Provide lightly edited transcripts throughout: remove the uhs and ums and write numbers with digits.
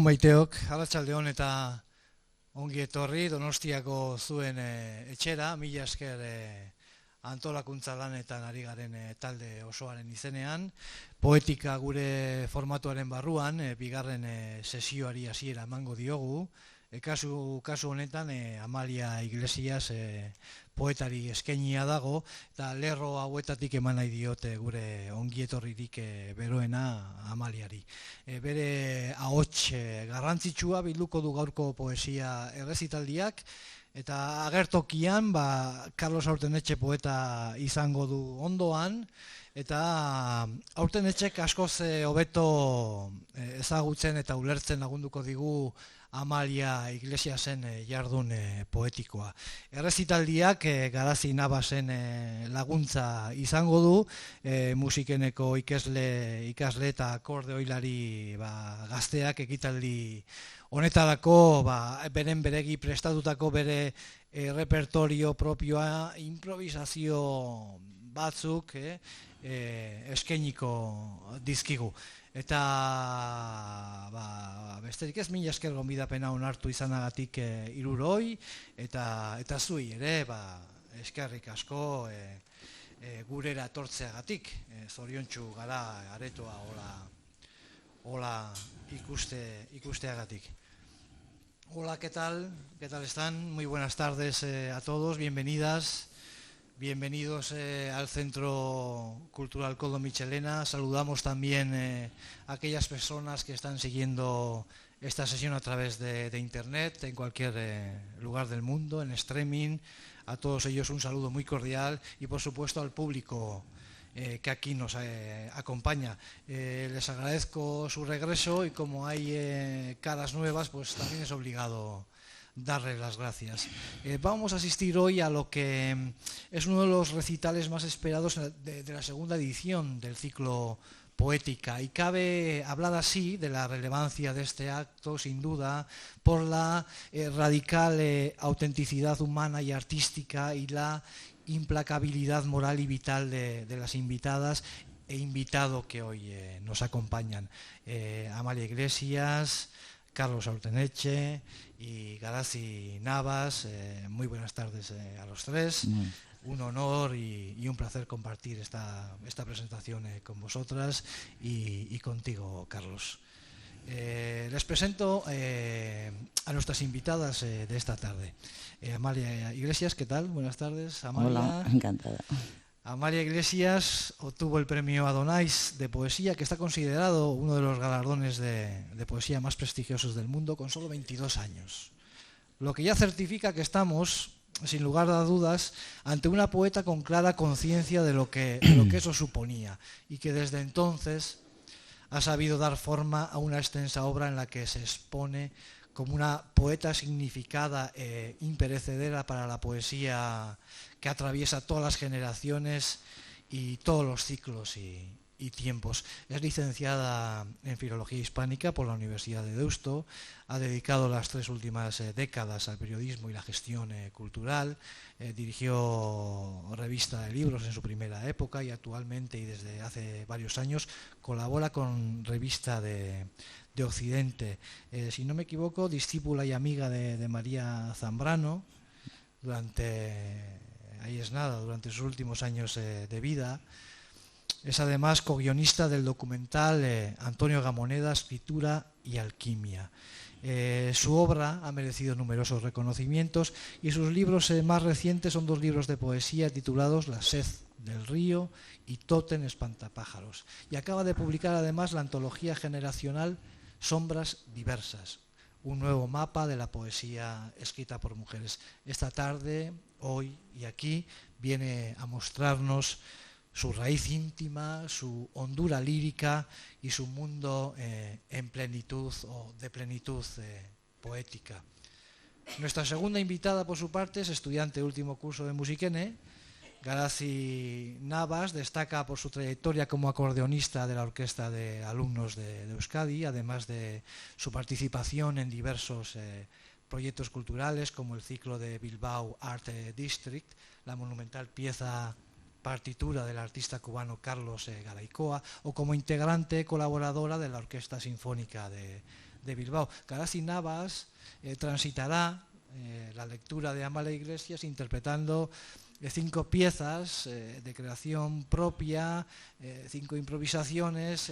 Egun maiteok, arratsaldeon eta ongi etorri Donostiako zuen etxera, mila esker antolakuntza lanetan ari garen talde osoaren izenean. Poetika gure formatuaren barruan, bigarren sesioari hasiera emango diogu. Kasu honetan Amalia Iglesias poetari eskainia dago, eta lerro hauetatik eman nahi diote gure ongietorririk beroena Amaliari. Bere ahots garrantzitsua bilduko du gaurko poesia errezitaldiak, eta agertokian Carlos Aurtenetxe poeta izango du ondoan, eta Aurtenetxek askoz hobeto ezagutzen eta ulertzen lagunduko digu Amalia Iglesiasen jardun poetikoa. Errezitaldiak Garazi Navasen laguntza izango du, musikeneko ikasle eta akordeoilari gazteak ekitaldi honetarako beren beregi prestatutako bere repertorio propioa, improvisazio batzuk eskainiko dizkigu. Eta besterik ez, mila esker gonbidapena onartu izanagatik hiruroi, eta zui ere eskerrik asko gurera etortzeagatik, zoriontsu gara aretoa hola ikusteagatik. Hola, ¿qué tal? ¿Qué tal están? Muy buenas tardes a todos, bienvenidas. Bienvenidos al Centro Cultural Koldo Mitxelena. Saludamos también a aquellas personas que están siguiendo esta sesión a través de internet, en cualquier lugar del mundo, en streaming. A todos ellos un saludo muy cordial y por supuesto al público que aquí nos acompaña. Les agradezco su regreso y como hay caras nuevas, pues también es obligado darles las gracias. Vamos a asistir hoy a lo que es uno de los recitales más esperados de la segunda edición del ciclo Poética, y cabe hablar así de la relevancia de este acto, sin duda, por la radical autenticidad humana y artística y la implacabilidad moral y vital de las invitadas e invitado que hoy nos acompañan. Amalia Iglesias, Carlos Aurtenetxe y Garazi Navas, muy buenas tardes a los tres. Un honor y un placer compartir esta presentación con vosotras y contigo, Carlos. Les presento a nuestras invitadas de esta tarde. Amalia Iglesias, ¿qué tal? Buenas tardes, Amalia. Hola, encantada. Amalia Iglesias obtuvo el premio Adonais de poesía, que está considerado uno de los galardones de poesía más prestigiosos del mundo, con solo 22 años. Lo que ya certifica que estamos, sin lugar a dudas, ante una poeta con clara conciencia de lo que eso suponía, y que desde entonces ha sabido dar forma a una extensa obra en la que se expone como una poeta significada e imperecedera para la poesía que atraviesa todas las generaciones y todos los ciclos y tiempos. Es licenciada en Filología Hispánica por la Universidad de Deusto, ha dedicado las 3 últimas décadas al periodismo y la gestión cultural, dirigió revista de libros en su primera época y actualmente y desde hace varios años colabora con Revista de Occidente. Si no me equivoco, discípula y amiga de María Zambrano durante sus últimos años de vida. Es además co-guionista del documental Antonio Gamoneda, Escritura y Alquimia. Su obra ha merecido numerosos reconocimientos y sus libros más recientes son 2 libros de poesía titulados La sed del río y Tótem Espantapájaros. Y acaba de publicar además la antología generacional Sombras Diversas, un nuevo mapa de la poesía escrita por mujeres. Esta tarde, hoy y aquí, viene a mostrarnos su raíz íntima, su hondura lírica y su mundo en plenitud o de plenitud poética. Nuestra segunda invitada, por su parte, es estudiante de último curso de Musikene. Garazi Navas destaca por su trayectoria como acordeonista de la Orquesta de Alumnos de Euskadi, además de su participación en diversos proyectos culturales como el ciclo de Bilbao Art District, la monumental pieza partitura del artista cubano Carlos Garaycoa, o como integrante colaboradora de la Orquesta Sinfónica de de Bilbao. Garazi Navas transitará la lectura de Amalia Iglesias interpretando 5 piezas de creación propia, 5 improvisaciones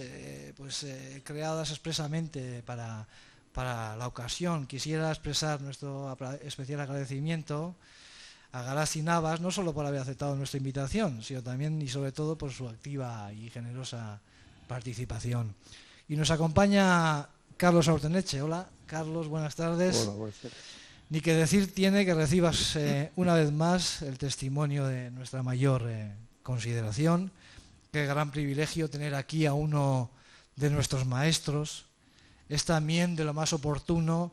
creadas expresamente para la ocasión. Quisiera expresar nuestro especial agradecimiento a Garazi Navas, no solo por haber aceptado nuestra invitación, sino también y sobre todo por su activa y generosa participación. Y nos acompaña Carlos Aurteneche. Hola, Carlos, buenas tardes. Hola, buenas tardes. Ni que decir tiene que recibas una vez más el testimonio de nuestra mayor consideración. Qué gran privilegio tener aquí a uno de nuestros maestros. Es también de lo más oportuno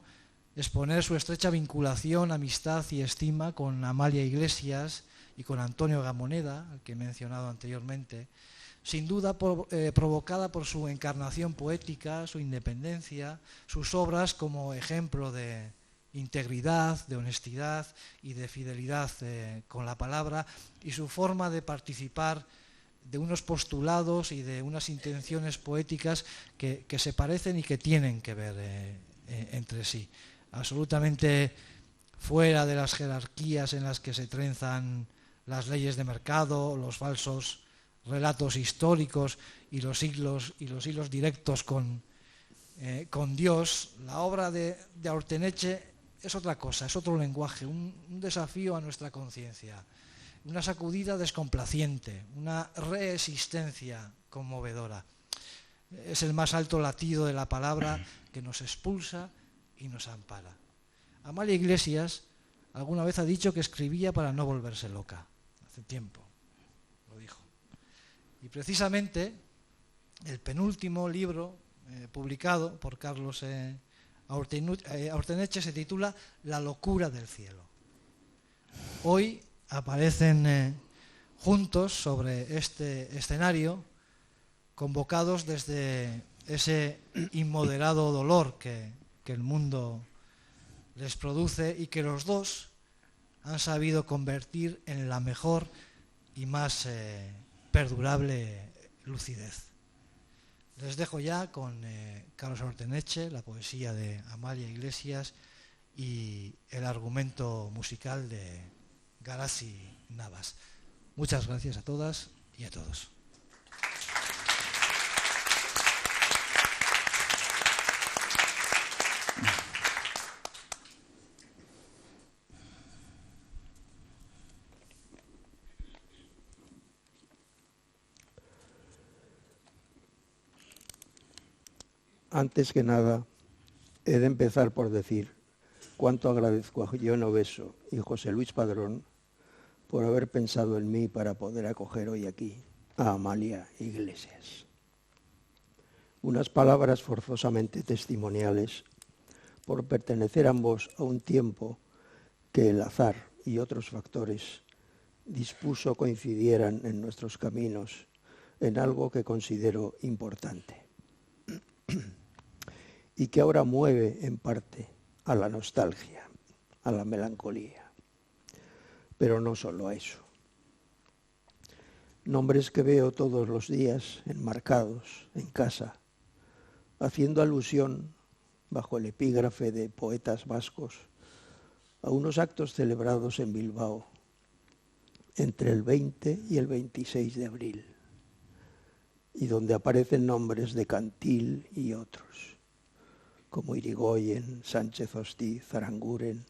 exponer su estrecha vinculación, amistad y estima con Amalia Iglesias y con Antonio Gamoneda, al que he mencionado anteriormente, sin duda provocada por su encarnación poética, su independencia, sus obras como ejemplo de integridad, de honestidad y de fidelidad con la palabra, y su forma de participar de unos postulados y de unas intenciones poéticas que se parecen y que tienen que ver entre sí. Absolutamente fuera de las jerarquías en las que se trenzan las leyes de mercado, los falsos relatos históricos y los hilos directos con Dios, la obra de Aurteneche es otra cosa, es otro lenguaje, un desafío a nuestra conciencia, una sacudida descomplaciente, una reexistencia conmovedora. Es el más alto latido de la palabra que nos expulsa y nos ampara. Amalia Iglesias alguna vez ha dicho que escribía para no volverse loca. Hace tiempo lo dijo. Y precisamente el penúltimo libro publicado por Carlos Aurteneche se titula La locura del cielo. Hoy aparecen juntos sobre este escenario, convocados desde ese inmoderado dolor que el mundo les produce y que los dos han sabido convertir en la mejor y más perdurable lucidez. Les dejo ya con Carlos Aurteneche, la poesía de Amalia Iglesias y el argumento musical de Garazi Navas. Muchas gracias a todas y a todos. Antes que nada, he de empezar por decir cuánto agradezco a John Obeso y José Luis Padrón por haber pensado en mí para poder acoger hoy aquí a Amalia Iglesias. Unas palabras forzosamente testimoniales por pertenecer ambos a un tiempo que el azar y otros factores dispuso coincidieran en nuestros caminos en algo que considero importante y que ahora mueve en parte a la nostalgia, a la melancolía, pero no solo a eso. Nombres que veo todos los días enmarcados en casa, haciendo alusión, bajo el epígrafe de poetas vascos, a unos actos celebrados en Bilbao entre el 20 y el 26 de abril, y donde aparecen nombres de Cantil y otros, como Irigoyen, Sánchez Hostiz, Aranguren,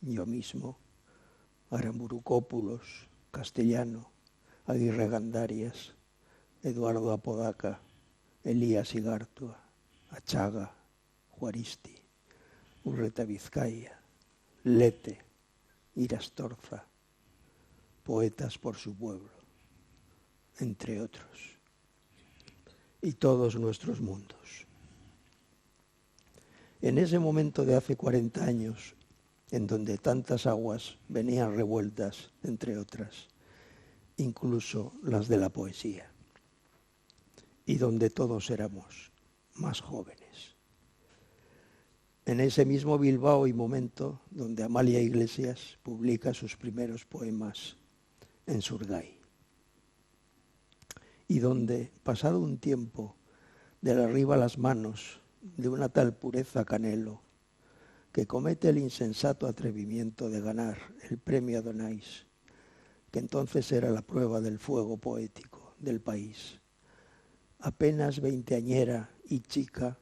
yo mismo, Aramburukópulos, Castellano, Aguirre Gandarias, Eduardo Apodaca, Elías Igartua, Achaga, Juaristi, Urreta Vizcaya, Lete, Irastorza, poetas por su pueblo, entre otros, y todos nuestros mundos. En ese momento de hace 40 años, en donde tantas aguas venían revueltas, entre otras, incluso las de la poesía, y donde todos éramos más jóvenes. En ese mismo Bilbao y momento donde Amalia Iglesias publica sus primeros poemas en Surgay, y donde, pasado un tiempo, del arriba las manos de una tal pureza Canelo, que comete el insensato atrevimiento de ganar el premio Adonais, que entonces era la prueba del fuego poético del país. Apenas veinteañera y chica,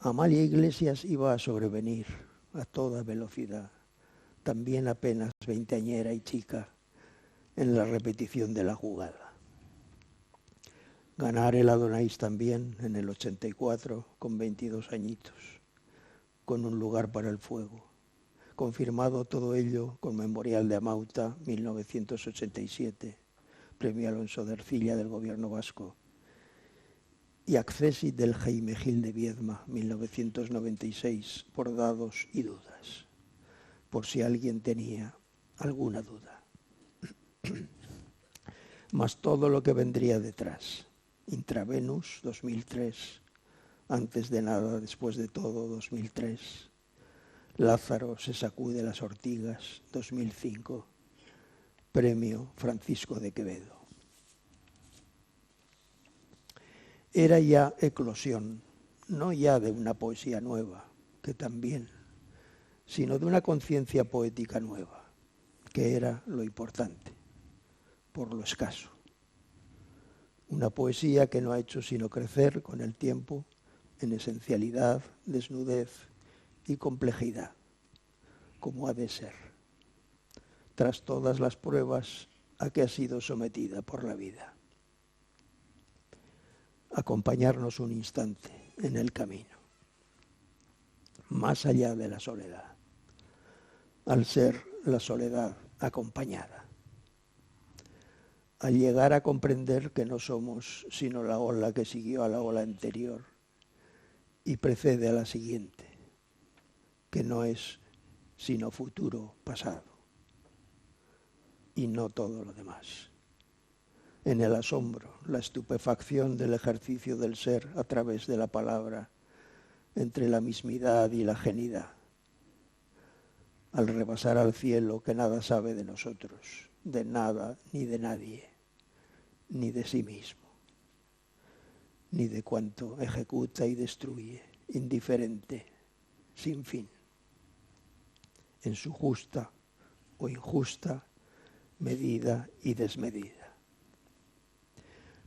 Amalia Iglesias iba a sobrevenir a toda velocidad, también apenas veinteañera y chica, en la repetición de la jugada. Ganar el Adonais también en el 84 con 22 añitos, con un lugar para el fuego. Confirmado todo ello con Memorial de Amauta, 1987, Premio Alonso de Ercilla del Gobierno Vasco, y Accesit del Jaime Gil de Viedma, 1996, por dados y dudas, por si alguien tenía alguna duda. Más todo lo que vendría detrás. Intravenus, 2003, antes de nada, después de todo, 2003. Lázaro se sacude las ortigas, 2005. Premio Francisco de Quevedo. Era ya eclosión, no ya de una poesía nueva, que también, sino de una conciencia poética nueva, que era lo importante, por lo escaso. Una poesía que no ha hecho sino crecer con el tiempo en esencialidad, desnudez y complejidad, como ha de ser, tras todas las pruebas a que ha sido sometida por la vida. Acompañarnos un instante en el camino, más allá de la soledad, al ser la soledad acompañada. Al llegar a comprender que no somos sino la ola que siguió a la ola anterior y precede a la siguiente, que no es sino futuro pasado y no todo lo demás. En el asombro, la estupefacción del ejercicio del ser a través de la palabra, entre la mismidad y la genidad, al rebasar al cielo que nada sabe de nosotros, de nada ni de nadie, ni de sí mismo, ni de cuanto ejecuta y destruye, indiferente, sin fin, en su justa o injusta medida y desmedida.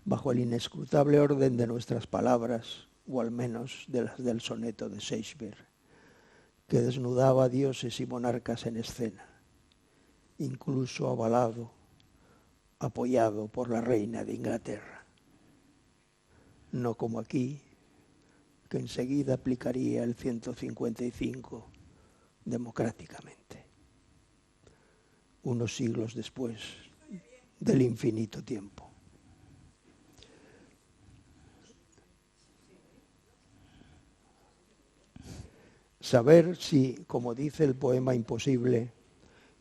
Bajo el inescrutable orden de nuestras palabras, o al menos de las del soneto de Shakespeare, que desnudaba a dioses y monarcas en escena, incluso apoyado por la reina de Inglaterra. No como aquí, que enseguida aplicaría el 155 democráticamente, unos siglos después del infinito tiempo. Saber si, como dice el poema Imposible,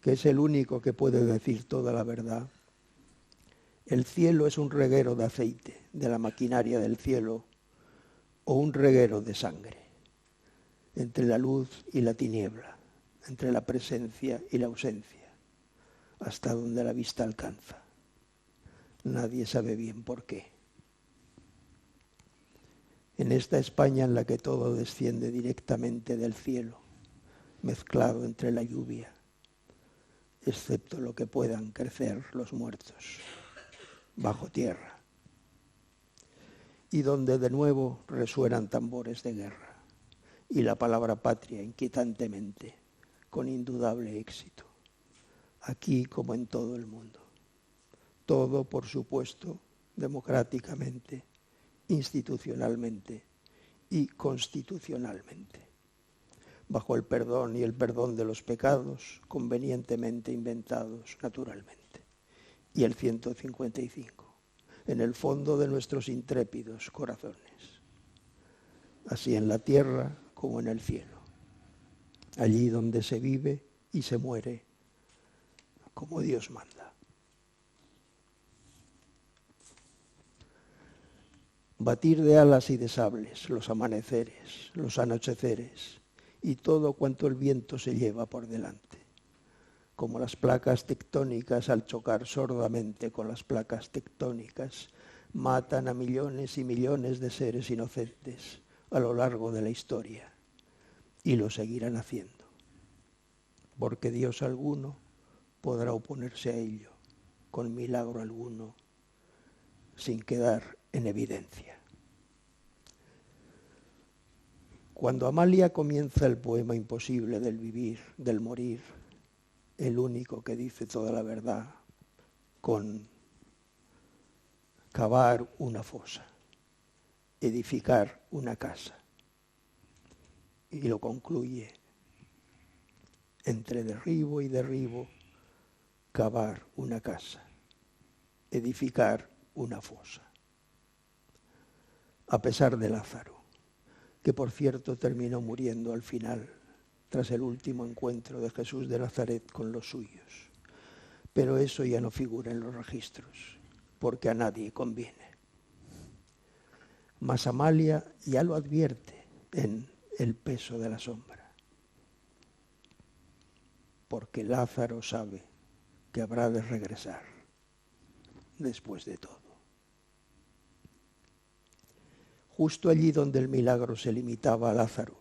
que es el único que puede decir toda la verdad, el cielo es un reguero de aceite de la maquinaria del cielo o un reguero de sangre, entre la luz y la tiniebla, entre la presencia y la ausencia, hasta donde la vista alcanza. Nadie sabe bien por qué. En esta España en la que todo desciende directamente del cielo, mezclado entre la lluvia, excepto lo que puedan crecer los muertos, bajo tierra, y donde de nuevo resuenan tambores de guerra, y la palabra patria inquietantemente, con indudable éxito, aquí como en todo el mundo. Todo, por supuesto, democráticamente, institucionalmente y constitucionalmente, bajo el perdón y el perdón de los pecados convenientemente inventados naturalmente. Y el 155, en el fondo de nuestros intrépidos corazones, así en la tierra como en el cielo, allí donde se vive y se muere como Dios manda. Batir de alas y de sables los amaneceres, los anocheceres y todo cuanto el viento se lleva por delante, como las placas tectónicas al chocar sordamente con las placas tectónicas matan a millones y millones de seres inocentes, a lo largo de la historia y lo seguirán haciendo, porque Dios alguno podrá oponerse a ello con milagro alguno sin quedar en evidencia. Cuando Amalia comienza el poema imposible del vivir, del morir, el único que dice toda la verdad, con cavar una fosa, edificar una casa, y lo concluye: entre derribo y derribo, cavar una casa, edificar una fosa. A pesar de Lázaro, que por cierto terminó muriendo al final, tras el último encuentro de Jesús de Nazaret con los suyos. Pero eso ya no figura en los registros, porque a nadie conviene. Mas Amalia ya lo advierte en El peso de la sombra, porque Lázaro sabe que habrá de regresar después de todo. Justo allí donde el milagro se limitaba a Lázaro,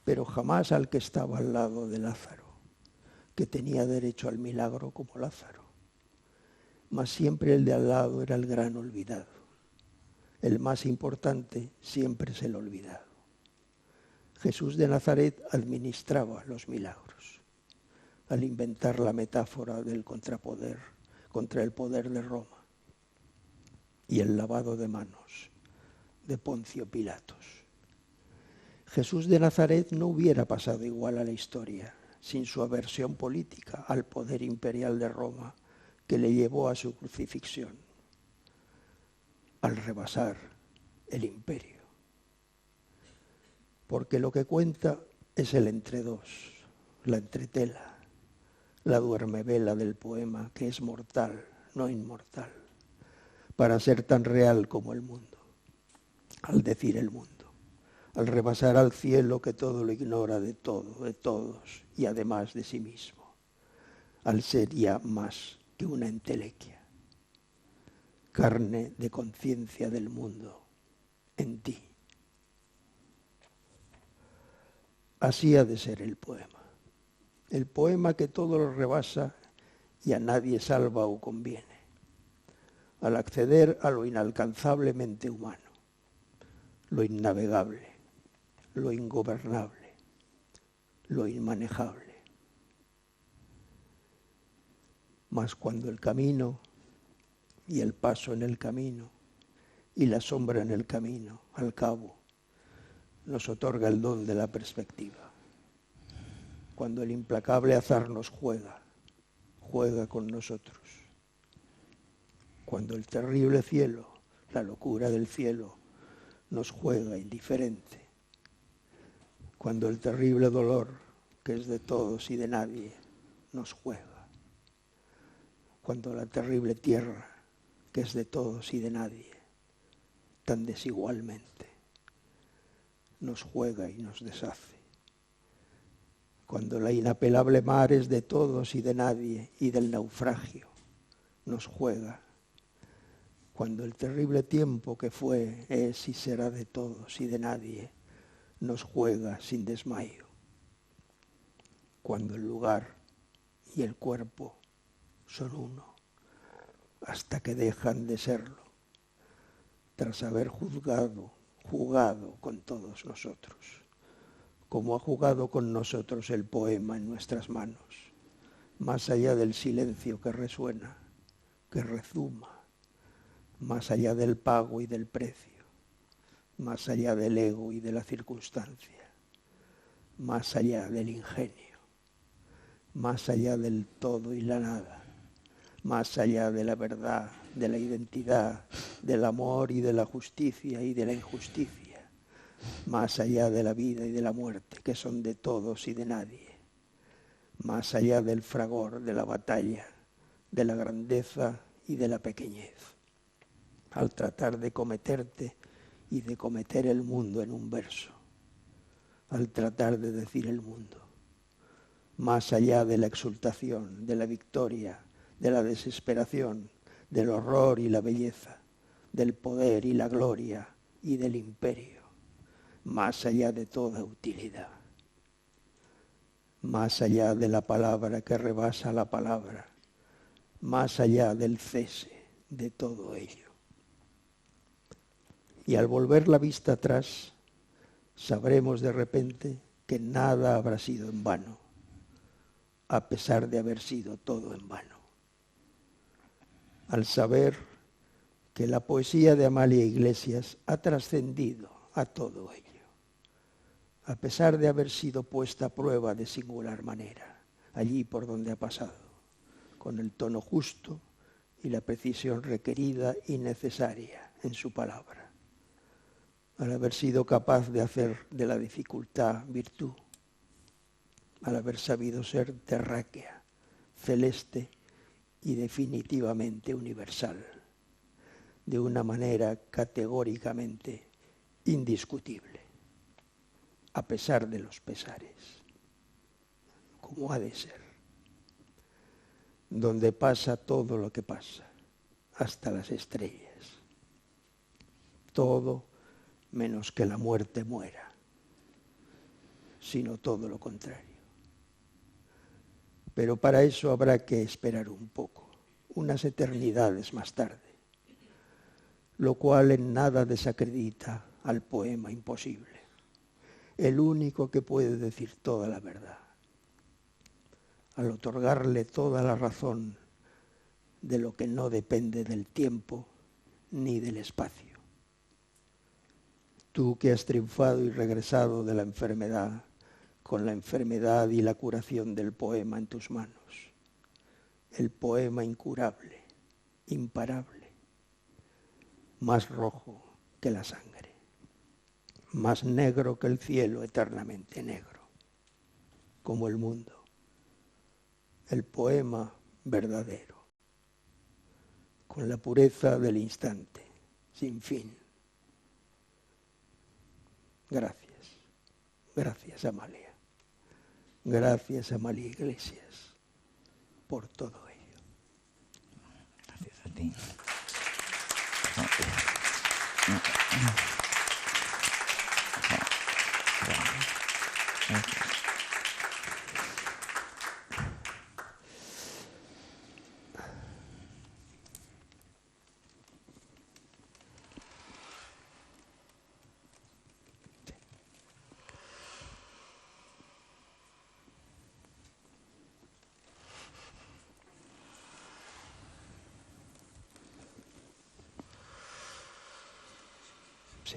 pero jamás al que estaba al lado de Lázaro, que tenía derecho al milagro como Lázaro. Mas siempre el de al lado era el gran olvidado. El más importante siempre es el olvidado. Jesús de Nazaret administraba los milagros al inventar la metáfora del contrapoder contra el poder de Roma y el lavado de manos de Poncio Pilatos. Jesús de Nazaret no hubiera pasado igual a la historia sin su aversión política al poder imperial de Roma que le llevó a su crucifixión, al rebasar el imperio. Porque lo que cuenta es el entredos, la entretela, la duermevela del poema, que es mortal, no inmortal, para ser tan real como el mundo, al decir el mundo, al rebasar al cielo que todo lo ignora de todo, de todos y además de sí mismo, al ser ya más que una entelequia, carne de conciencia del mundo en ti. Así ha de ser el poema que todo lo rebasa y a nadie salva o conviene, al acceder a lo inalcanzablemente humano, lo innavegable, lo ingobernable, lo inmanejable. Mas cuando el camino y el paso en el camino y la sombra en el camino, al cabo, nos otorga el don de la perspectiva. Cuando el implacable azar nos juega con nosotros. Cuando el terrible cielo, la locura del cielo, nos juega indiferente. Cuando el terrible dolor, que es de todos y de nadie, nos juega. Cuando la terrible tierra, que es de todos y de nadie, tan desigualmente, nos juega y nos deshace. Cuando la inapelable mar es de todos y de nadie y del naufragio, nos juega. Cuando el terrible tiempo que fue, es y será de todos y de nadie, nos juega sin desmayo. Cuando el lugar y el cuerpo son uno, hasta que dejan de serlo, tras haber jugado con todos nosotros, como ha jugado con nosotros el poema en nuestras manos, más allá del silencio que resuena, que rezuma, más allá del pago y del precio, más allá del ego y de la circunstancia, más allá del ingenio, más allá del todo y la nada, más allá de la verdad, de la identidad, del amor y de la justicia y de la injusticia, más allá de la vida y de la muerte, que son de todos y de nadie, más allá del fragor, de la batalla, de la grandeza y de la pequeñez, al tratar de cometerte y de cometer el mundo en un verso, al tratar de decir el mundo, más allá de la exultación, de la victoria, de la desesperación, del horror y la belleza, del poder y la gloria y del imperio, más allá de toda utilidad, más allá de la palabra que rebasa la palabra, más allá del cese de todo ello. Y al volver la vista atrás, sabremos de repente que nada habrá sido en vano, a pesar de haber sido todo en vano. Al saber que la poesía de Amalia Iglesias ha trascendido a todo ello, a pesar de haber sido puesta a prueba de singular manera, allí por donde ha pasado, con el tono justo y la precisión requerida y necesaria en su palabra, al haber sido capaz de hacer de la dificultad virtud, al haber sabido ser terráquea, celeste y definitivamente universal, de una manera categóricamente indiscutible, a pesar de los pesares, como ha de ser, donde pasa todo lo que pasa, hasta las estrellas, todo menos que la muerte muera, sino todo lo contrario. Pero para eso habrá que esperar un poco, unas eternidades más tarde, lo cual en nada desacredita al poema imposible, el único que puede decir toda la verdad, al otorgarle toda la razón de lo que no depende del tiempo ni del espacio. Tú que has triunfado y regresado de la enfermedad, con la enfermedad y la curación del poema en tus manos, el poema incurable, imparable, más rojo que la sangre, más negro que el cielo eternamente negro, como el mundo, el poema verdadero, con la pureza del instante, sin fin. Gracias, gracias Amalia. Gracias, Amalia Iglesias, por todo ello. Gracias a ti. Gracias. Sí.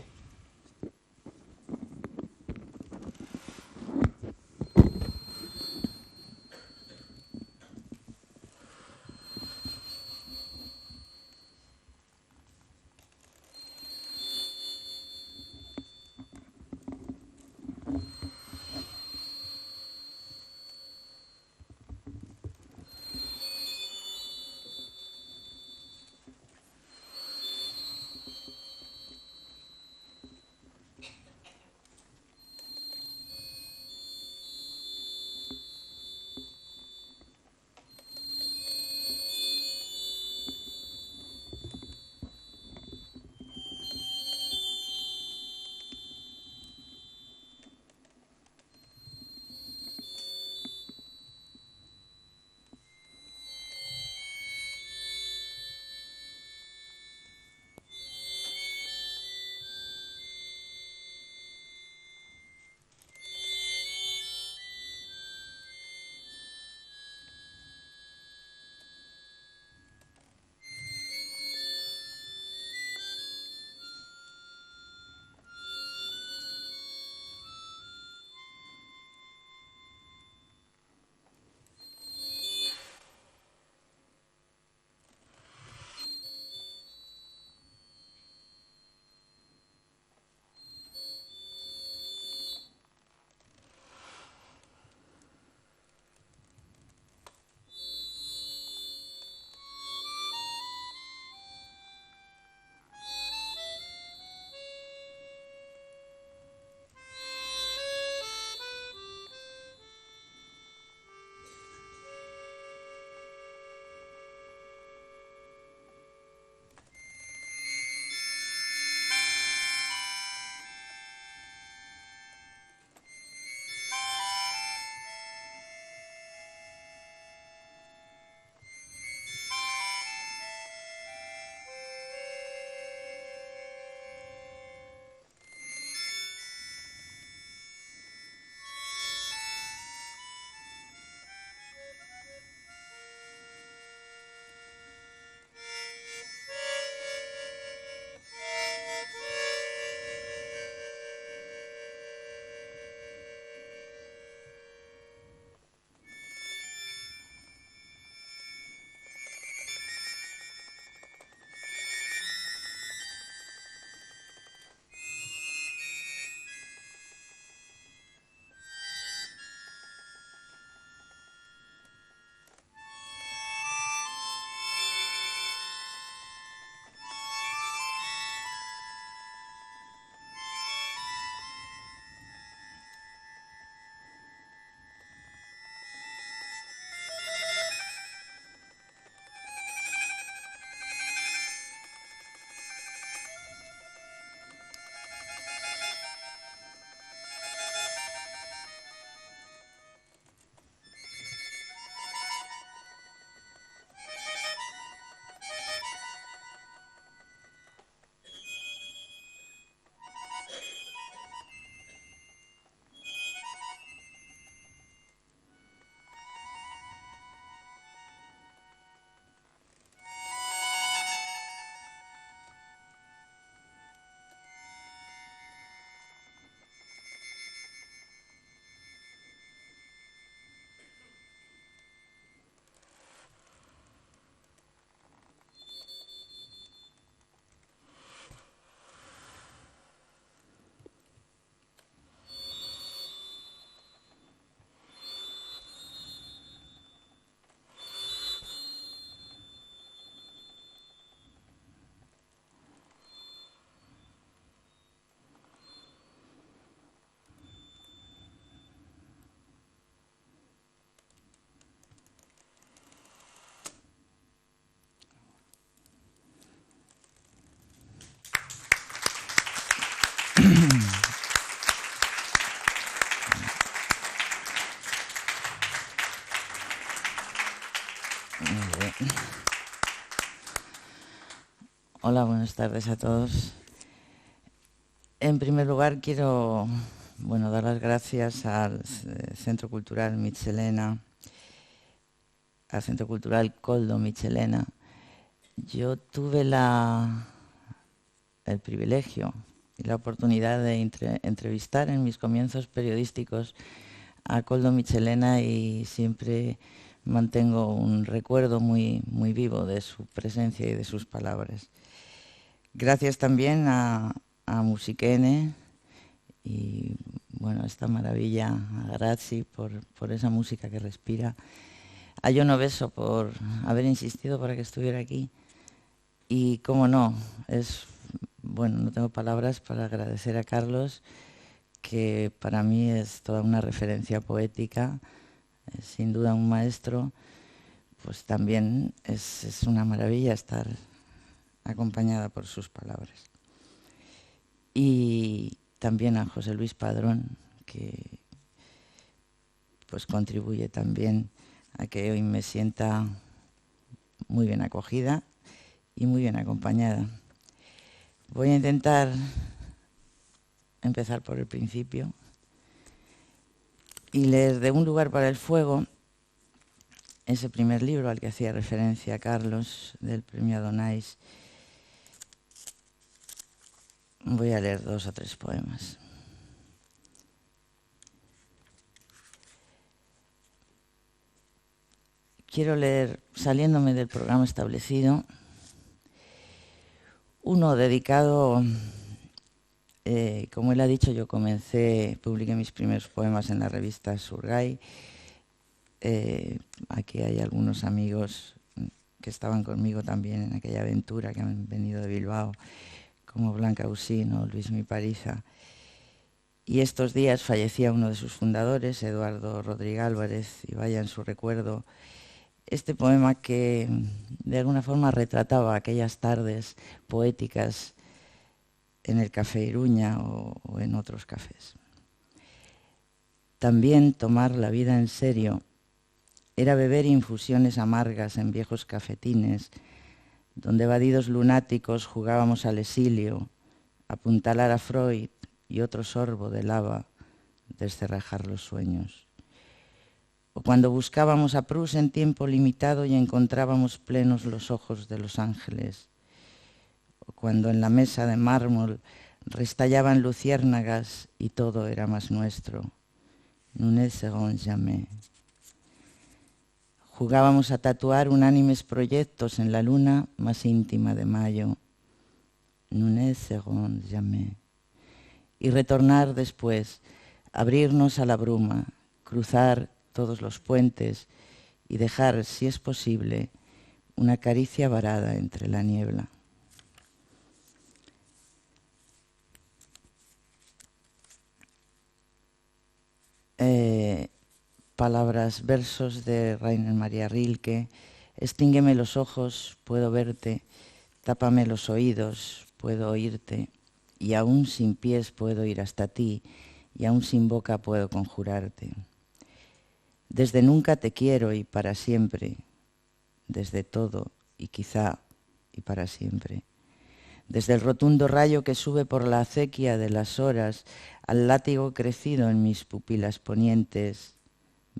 Muy bien. Hola, buenas tardes a todos. En primer lugar, quiero dar las gracias al Centro Cultural Mitxelena, al Centro Cultural Koldo Mitxelena. Yo tuve el privilegio y la oportunidad de entrevistar en mis comienzos periodísticos a Koldo Mitxelena y siempre mantengo un recuerdo muy, muy vivo de su presencia y de sus palabras. Gracias también a Musiquene y esta maravilla, a Grazzi por esa música que respira, a Jon Obeso por haber insistido para que estuviera aquí y, cómo no, no tengo palabras para agradecer a Carlos, que para mí es toda una referencia poética, sin duda un maestro. Pues también es una maravilla estar acompañada por sus palabras. Y también a José Luis Padrón, que pues contribuye también a que hoy me sienta muy bien acogida y muy bien acompañada. Voy a intentar empezar por el principio y leer De un lugar para el fuego, ese primer libro al que hacía referencia Carlos, del premio Adonais. Voy a leer 2 o 3 poemas. Quiero leer, saliéndome del programa establecido, uno dedicado, como él ha dicho, yo publiqué mis primeros poemas en la revista Surgay. Aquí hay algunos amigos que estaban conmigo también en aquella aventura, que han venido de Bilbao, como Blanca Usín o Luis Mipariza. Y estos días fallecía uno de sus fundadores, Eduardo Rodríguez Álvarez, y vaya en su recuerdo este poema que de alguna forma retrataba aquellas tardes poéticas en el Café Iruña o en otros cafés. También tomar la vida en serio era beber infusiones amargas en viejos cafetines, donde evadidos lunáticos jugábamos al exilio, apuntalar a Freud y otro sorbo de lava, descerrajar los sueños. O cuando buscábamos a Proust en tiempo limitado y encontrábamos plenos los ojos de los ángeles. O cuando en la mesa de mármol restallaban luciérnagas y todo era más nuestro. Nous ne serons jamais. Jugábamos a tatuar unánimes proyectos en la luna más íntima de mayo. Nous ne serons jamais. Y retornar después, abrirnos a la bruma, cruzar todos los puentes y dejar, si es posible, una caricia varada entre la niebla. Versos de Rainer Maria Rilke. Extíngueme los ojos, puedo verte, tápame los oídos, puedo oírte, y aún sin pies puedo ir hasta ti, y aún sin boca puedo conjurarte. Desde nunca te quiero y para siempre, desde todo y quizá y para siempre. Desde el rotundo rayo que sube por la acequia de las horas al látigo crecido en mis pupilas ponientes,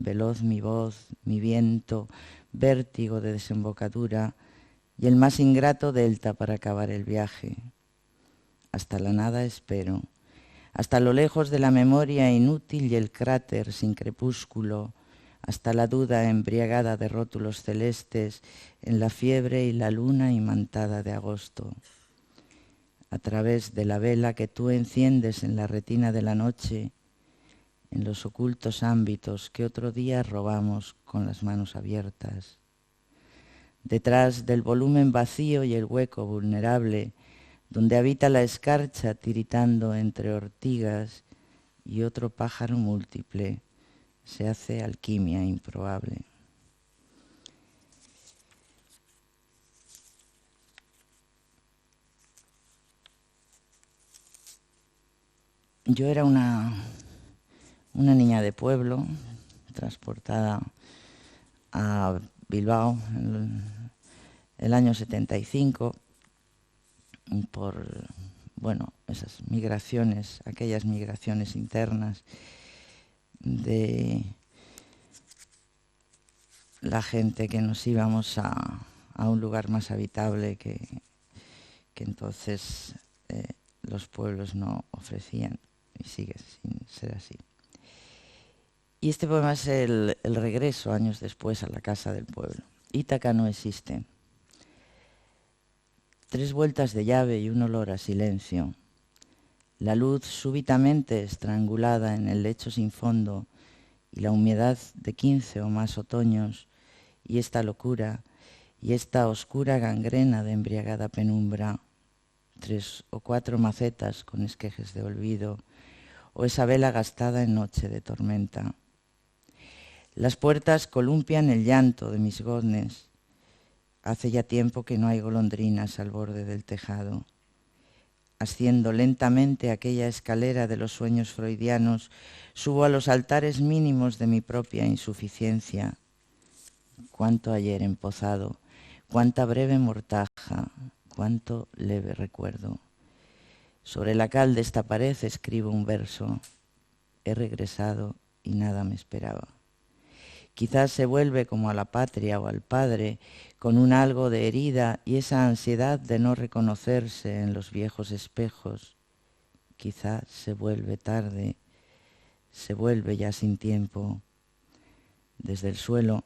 veloz mi voz, mi viento, vértigo de desembocadura y el más ingrato delta para acabar el viaje. Hasta la nada espero, hasta lo lejos de la memoria inútil y el cráter sin crepúsculo, hasta la duda embriagada de rótulos celestes en la fiebre y la luna imantada de agosto. A través de la vela que tú enciendes en la retina de la noche, en los ocultos ámbitos que otro día robamos con las manos abiertas. Detrás del volumen vacío y el hueco vulnerable, donde habita la escarcha tiritando entre ortigas y otro pájaro múltiple, se hace alquimia improbable. Yo era una niña de pueblo, transportada a Bilbao en el año 75 por, bueno, esas migraciones, aquellas migraciones internas de la gente que nos íbamos a un lugar más habitable que entonces los pueblos no ofrecían, y sigue sin ser así. Y este poema es el regreso años después a la casa del pueblo. Ítaca no existe. 3 vueltas de llave y un olor a silencio. La luz súbitamente estrangulada en el lecho sin fondo y la humedad de 15 o más otoños y esta locura y esta oscura gangrena de embriagada penumbra. 3 o 4 macetas con esquejes de olvido o esa vela gastada en noche de tormenta. Las puertas columpian el llanto de mis goznes. Hace ya tiempo que no hay golondrinas al borde del tejado. Asciendo lentamente aquella escalera de los sueños freudianos, subo a los altares mínimos de mi propia insuficiencia. Cuánto ayer empozado, cuánta breve mortaja, cuánto leve recuerdo. Sobre la cal de esta pared escribo un verso. He regresado y nada me esperaba. Quizás se vuelve como a la patria o al padre, con un algo de herida y esa ansiedad de no reconocerse en los viejos espejos. Quizás se vuelve tarde, se vuelve ya sin tiempo. Desde el suelo,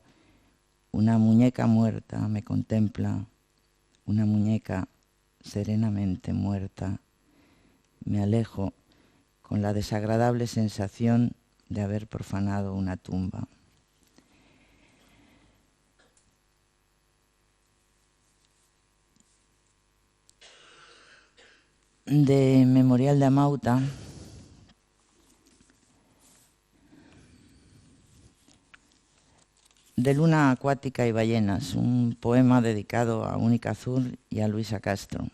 una muñeca muerta me contempla, una muñeca serenamente muerta. Me alejo con la desagradable sensación de haber profanado una tumba. De Memorial de Amauta, de Luna acuática y ballenas, un poema dedicado a Única Azul y a Luisa Castro.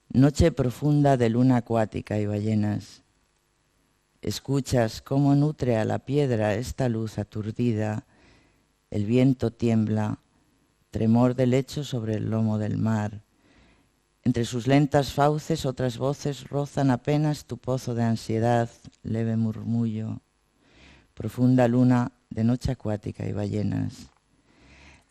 Noche profunda de luna acuática y ballenas. Escuchas cómo nutre a la piedra esta luz aturdida. El viento tiembla, tremor del lecho sobre el lomo del mar. Entre sus lentas fauces otras voces rozan apenas tu pozo de ansiedad, leve murmullo. Profunda luna de noche acuática y ballenas.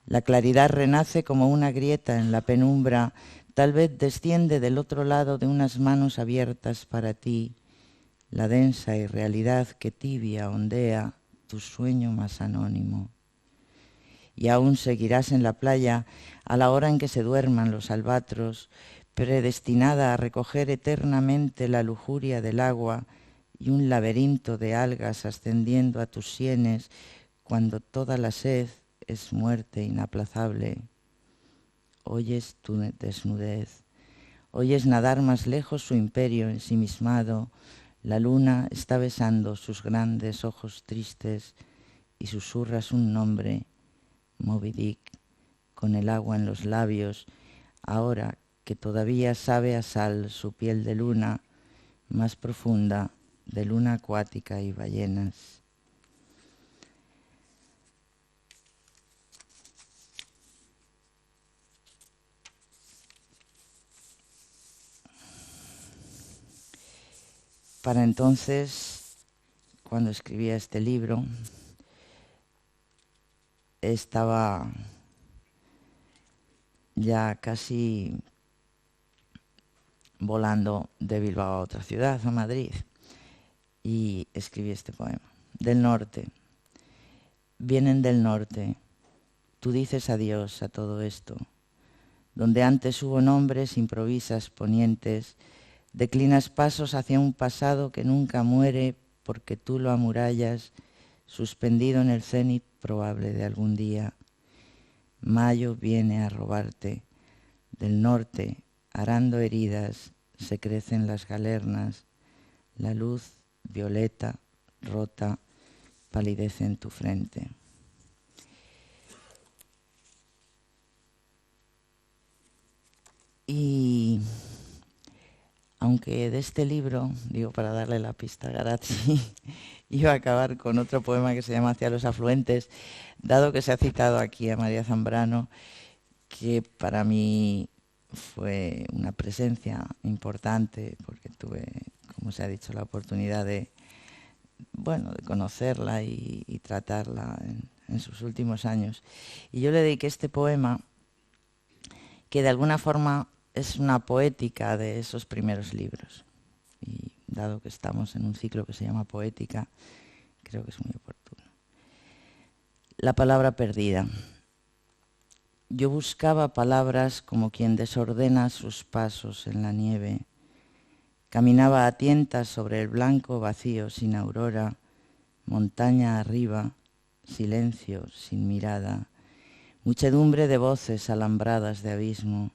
La claridad renace como una grieta en la penumbra, tal vez desciende del otro lado de unas manos abiertas para ti, la densa irrealidad que tibia ondea tu sueño más anónimo. Y aún seguirás en la playa a la hora en que se duerman los albatros, predestinada a recoger eternamente la lujuria del agua y un laberinto de algas ascendiendo a tus sienes cuando toda la sed es muerte inaplazable. Oyes tu desnudez, oyes nadar más lejos su imperio ensimismado. La luna está besando sus grandes ojos tristes y susurras un nombre, Moby Dick, con el agua en los labios, ahora que todavía sabe a sal su piel de luna más profunda, de luna acuática y ballenas. Para entonces, cuando escribía este libro, estaba ya casi volando de Bilbao a otra ciudad, a Madrid, y escribí este poema. Del norte. Vienen del norte. Tú dices adiós a todo esto. Donde antes hubo nombres, improvisas ponientes, declinas pasos hacia un pasado que nunca muere porque tú lo amurallas, suspendido en el cénit probable de algún día. Mayo viene a robarte. Del norte, arando heridas, se crecen las galernas. La luz violeta, rota, palidece en tu frente. Y aunque de este libro, digo para darle la pista a Garazzi, iba a acabar con otro poema que se llama Hacia los afluentes, dado que se ha citado aquí a María Zambrano, que para mí fue una presencia importante, porque tuve, como se ha dicho, la oportunidad de conocerla y tratarla en sus últimos años. Y yo le dediqué este poema, que de alguna forma es una poética de esos primeros libros. Y dado que estamos en un ciclo que se llama poética, creo que es muy oportuno. La palabra perdida. Yo buscaba palabras como quien desordena sus pasos en la nieve. Caminaba a tientas sobre el blanco vacío sin aurora, montaña arriba, silencio sin mirada, muchedumbre de voces alambradas de abismo.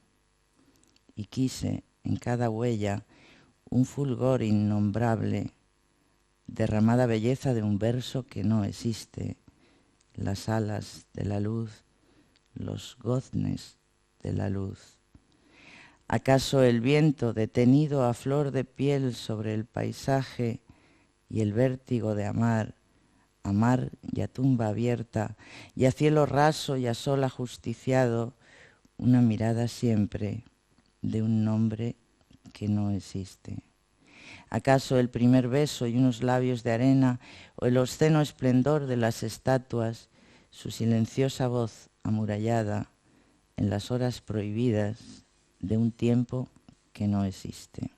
Y quise en cada huella un fulgor innombrable, derramada belleza de un verso que no existe, las alas de la luz, los goznes de la luz. ¿Acaso el viento detenido a flor de piel sobre el paisaje y el vértigo de amar, amar y a tumba abierta y a cielo raso y a sol ajusticiado, una mirada siempre de un nombre que no existe? ¿Acaso el primer beso y unos labios de arena o el obsceno esplendor de las estatuas, su silenciosa voz amurallada en las horas prohibidas de un tiempo que no existe?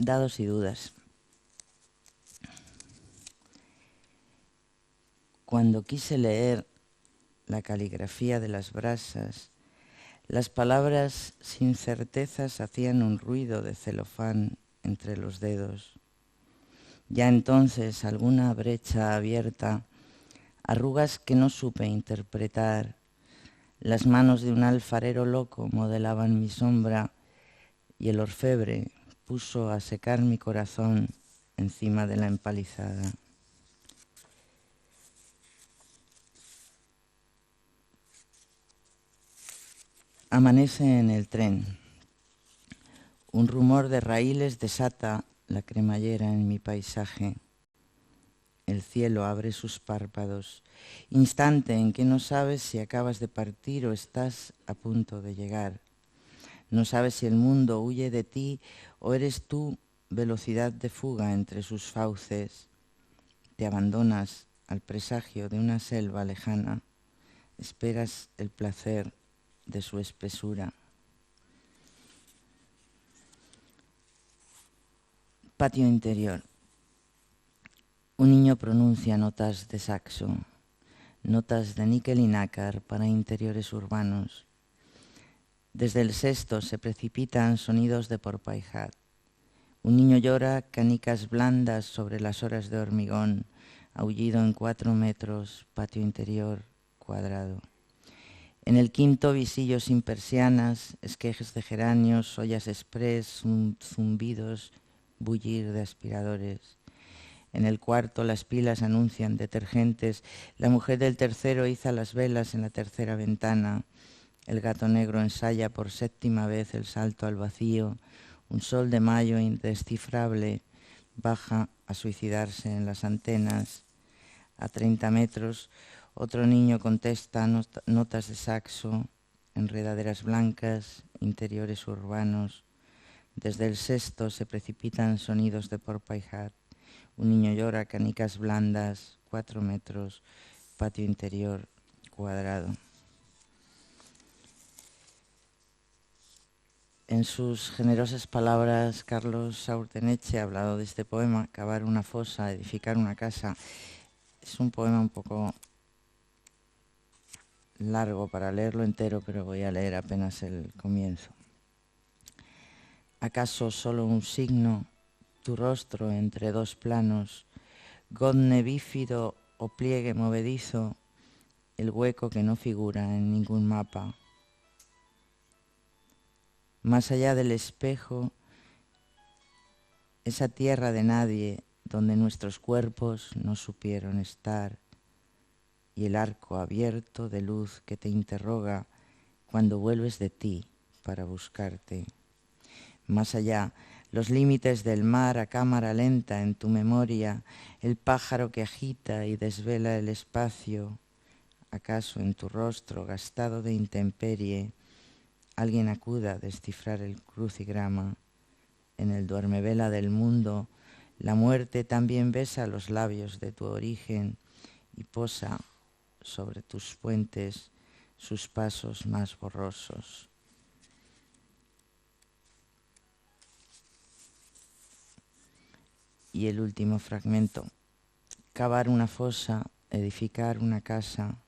Dados y dudas. Cuando quise leer la caligrafía de las brasas, las palabras sin certezas hacían un ruido de celofán entre los dedos. Ya entonces alguna brecha abierta, arrugas que no supe interpretar, las manos de un alfarero loco modelaban mi sombra y el orfebre puso a secar mi corazón encima de la empalizada. Amanece en el tren. Un rumor de raíles desata la cremallera en mi paisaje. El cielo abre sus párpados, instante en que no sabes si acabas de partir o estás a punto de llegar. No sabes si el mundo huye de ti o eres tú velocidad de fuga entre sus fauces. Te abandonas al presagio de una selva lejana. Esperas el placer de su espesura. Patio interior. Un niño pronuncia notas de saxo, notas de níquel y nácar para interiores urbanos. Desde el sexto se precipitan sonidos de Porpay Hat. Un niño llora canicas blandas sobre las horas de hormigón, aullido en 4 metros, patio interior, cuadrado. En el quinto, visillo sin persianas, esquejes de geranios, ollas express, zumbidos, bullir de aspiradores. En el cuarto, las pilas anuncian detergentes. La mujer del tercero iza las velas en la tercera ventana. El gato negro ensaya por 7ª vez el salto al vacío. Un sol de mayo indescifrable baja a suicidarse en las antenas. A 30 metros, otro niño contesta notas de saxo, enredaderas blancas, interiores urbanos. Desde el sexto se precipitan sonidos de Porpay Hat. Un niño llora canicas blandas, 4 metros, patio interior, cuadrado. En sus generosas palabras, Carlos Saurteneche ha hablado de este poema, cavar una fosa, edificar una casa. Es un poema un poco largo para leerlo entero, pero voy a leer apenas el comienzo. ¿Acaso solo un signo, tu rostro entre 2 planos, gozne bífido o pliegue movedizo, el hueco que no figura en ningún mapa? Más allá del espejo, esa tierra de nadie donde nuestros cuerpos no supieron estar, y el arco abierto de luz que te interroga cuando vuelves de ti para buscarte. Más allá, los límites del mar a cámara lenta en tu memoria, el pájaro que agita y desvela el espacio. ¿Acaso en tu rostro gastado de intemperie alguien acuda a descifrar el crucigrama? En el duermevela del mundo, la muerte también besa los labios de tu origen y posa sobre tus puentes sus pasos más borrosos. Y el último fragmento. Cavar una fosa, edificar una casa,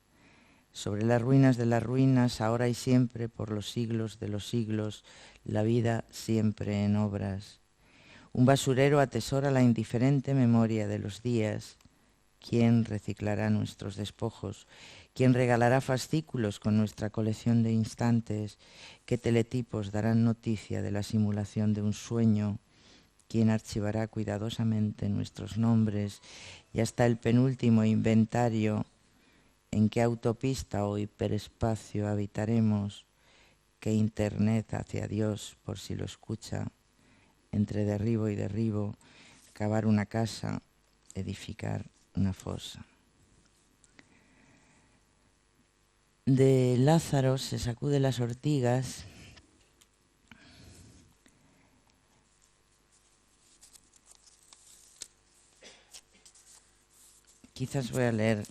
sobre las ruinas de las ruinas, ahora y siempre, por los siglos de los siglos, la vida siempre en obras. Un basurero atesora la indiferente memoria de los días. ¿Quién reciclará nuestros despojos? ¿Quién regalará fascículos con nuestra colección de instantes? ¿Qué teletipos darán noticia de la simulación de un sueño? ¿Quién archivará cuidadosamente nuestros nombres y hasta el penúltimo inventario? ¿En qué autopista o hiperespacio habitaremos? ¿Qué internet hacia Dios por si lo escucha? Entre derribo y derribo, cavar una casa, edificar una fosa. De Lázaro se sacude las ortigas. Quizás voy a leer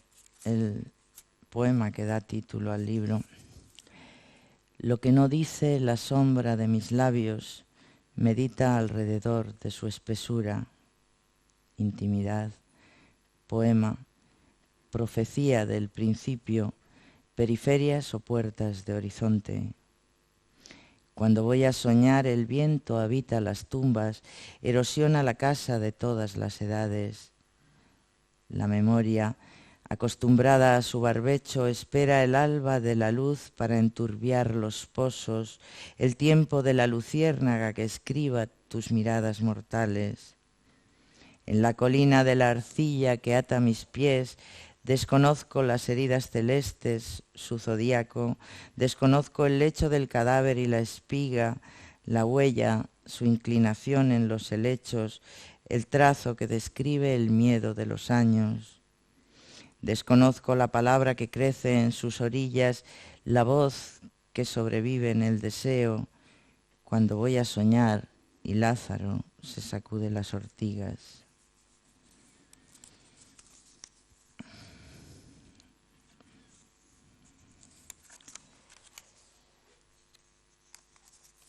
el poema que da título al libro. Lo que no dice la sombra de mis labios medita alrededor de su espesura, intimidad, poema, profecía del principio, periferias o puertas de horizonte. Cuando voy a soñar, el viento habita las tumbas, erosiona la casa de todas las edades. La memoria, acostumbrada a su barbecho, espera el alba de la luz para enturbiar los pozos, el tiempo de la luciérnaga que escriba tus miradas mortales. En la colina de la arcilla que ata mis pies, desconozco las heridas celestes, su zodíaco, desconozco el lecho del cadáver y la espiga, la huella, su inclinación en los helechos, el trazo que describe el miedo de los años. Desconozco la palabra que crece en sus orillas, la voz que sobrevive en el deseo, cuando voy a soñar y Lázaro se sacude las ortigas.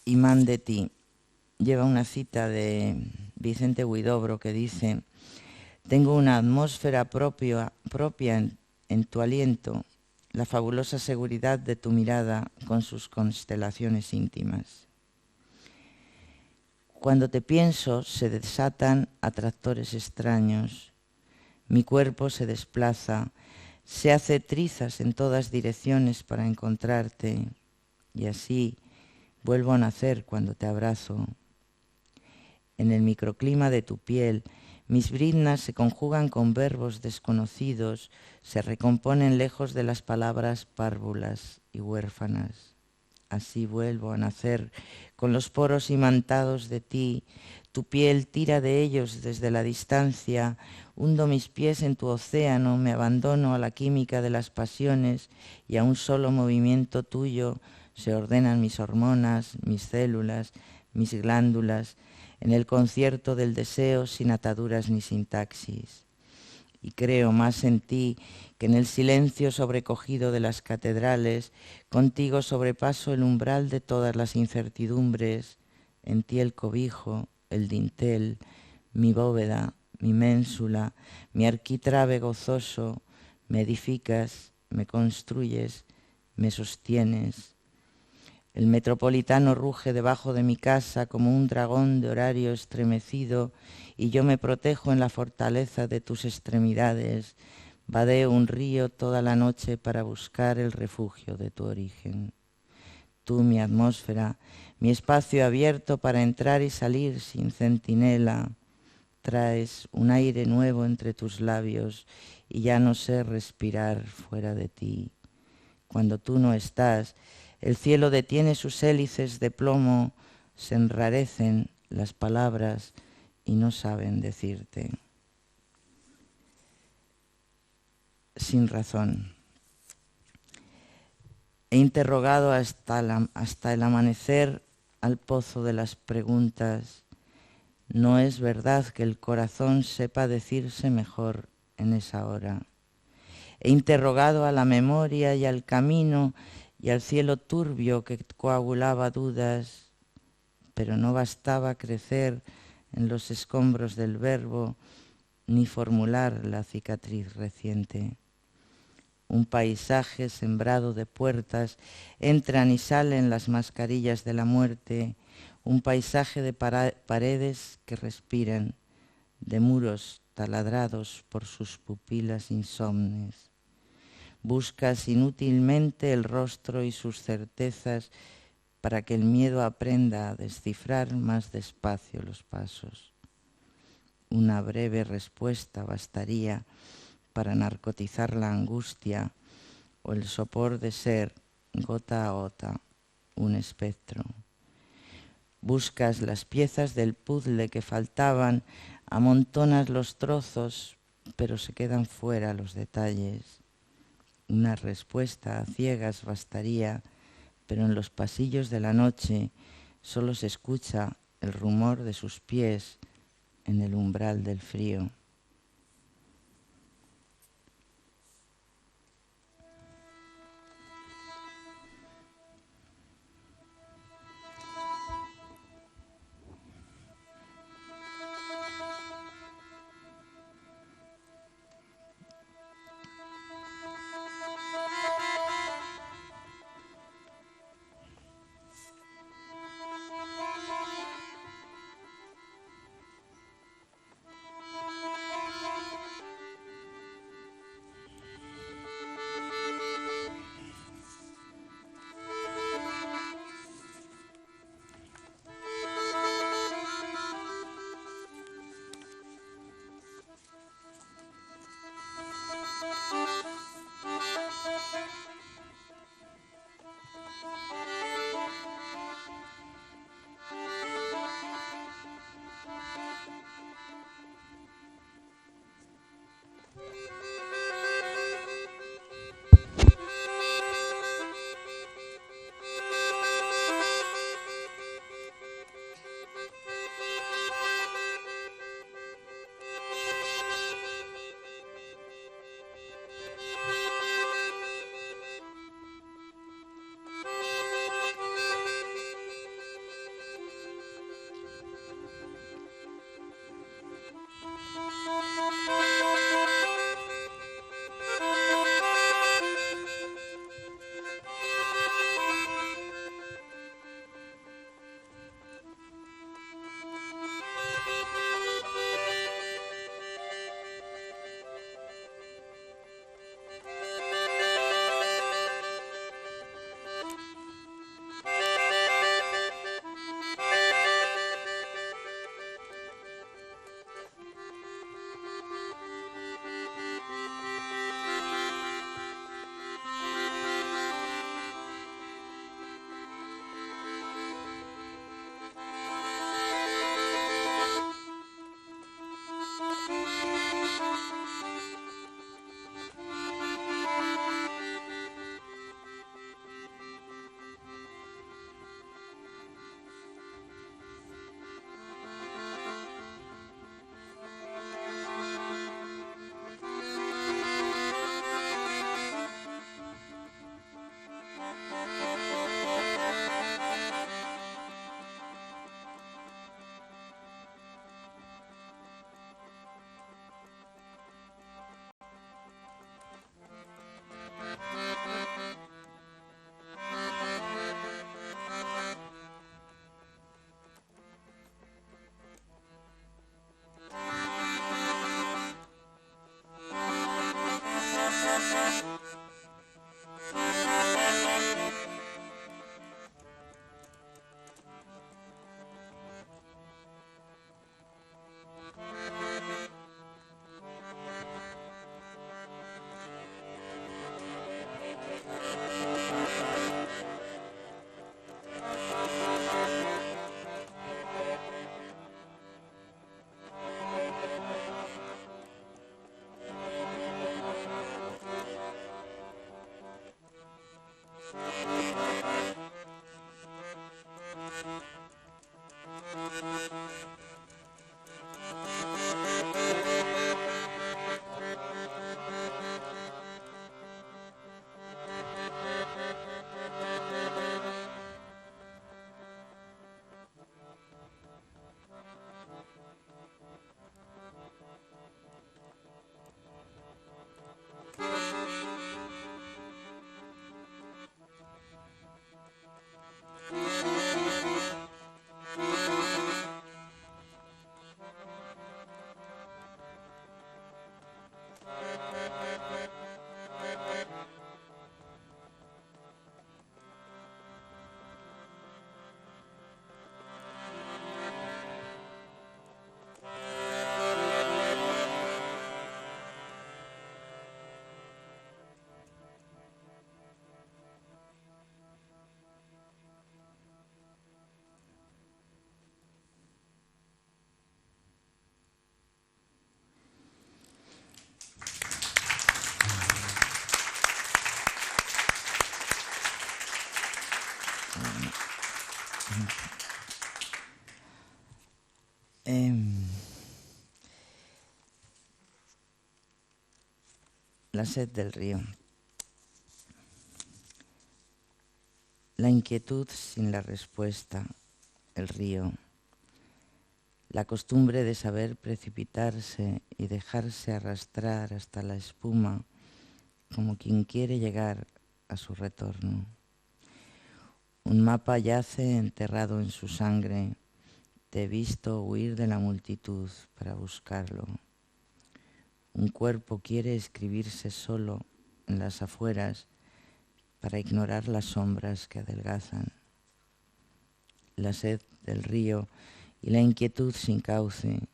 Imán de ti. Lleva una cita de Vicente Huidobro que dice: tengo una atmósfera propia en tu aliento, la fabulosa seguridad de tu mirada con sus constelaciones íntimas. Cuando te pienso se desatan atractores extraños, mi cuerpo se desplaza, se hace trizas en todas direcciones para encontrarte y así vuelvo a nacer cuando te abrazo. En el microclima de tu piel, mis briznas se conjugan con verbos desconocidos, se recomponen lejos de las palabras párvulas y huérfanas. Así vuelvo a nacer con los poros imantados de ti, tu piel tira de ellos desde la distancia, hundo mis pies en tu océano, me abandono a la química de las pasiones y a un solo movimiento tuyo se ordenan mis hormonas, mis células, mis glándulas, en el concierto del deseo sin ataduras ni sintaxis. Y creo más en ti que en el silencio sobrecogido de las catedrales, contigo sobrepaso el umbral de todas las incertidumbres, en ti el cobijo, el dintel, mi bóveda, mi ménsula, mi arquitrabe gozoso, me edificas, me construyes, me sostienes. El metropolitano ruge debajo de mi casa como un dragón de horario estremecido y yo me protejo en la fortaleza de tus extremidades. Vadeo un río toda la noche para buscar el refugio de tu origen. Tú, mi atmósfera, mi espacio abierto para entrar y salir sin centinela. Traes un aire nuevo entre tus labios y ya no sé respirar fuera de ti. Cuando tú no estás, el cielo detiene sus hélices de plomo, se enrarecen las palabras y no saben decirte. Sin razón. He interrogado hasta el amanecer al pozo de las preguntas. No es verdad que el corazón sepa decirse mejor en esa hora. He interrogado a la memoria y al camino y al cielo turbio que coagulaba dudas, pero no bastaba crecer en los escombros del verbo ni formular la cicatriz reciente. Un paisaje sembrado de puertas, entran y salen las mascarillas de la muerte, un paisaje de paredes que respiran, de muros taladrados por sus pupilas insomnes. Buscas inútilmente el rostro y sus certezas para que el miedo aprenda a descifrar más despacio los pasos. Una breve respuesta bastaría para narcotizar la angustia o el sopor de ser, gota a gota, un espectro. Buscas las piezas del puzzle que faltaban, amontonas los trozos, pero se quedan fuera los detalles. Una respuesta a ciegas bastaría, pero en los pasillos de la noche solo se escucha el rumor de sus pies en el umbral del frío. La sed del río. La inquietud sin la respuesta, el río. La costumbre de saber precipitarse y dejarse arrastrar hasta la espuma, como quien quiere llegar a su retorno. Un mapa yace enterrado en su sangre. Te he visto huir de la multitud para buscarlo. Un cuerpo quiere escribirse solo en las afueras para ignorar las sombras que adelgazan. La sed del río y la inquietud sin cauce.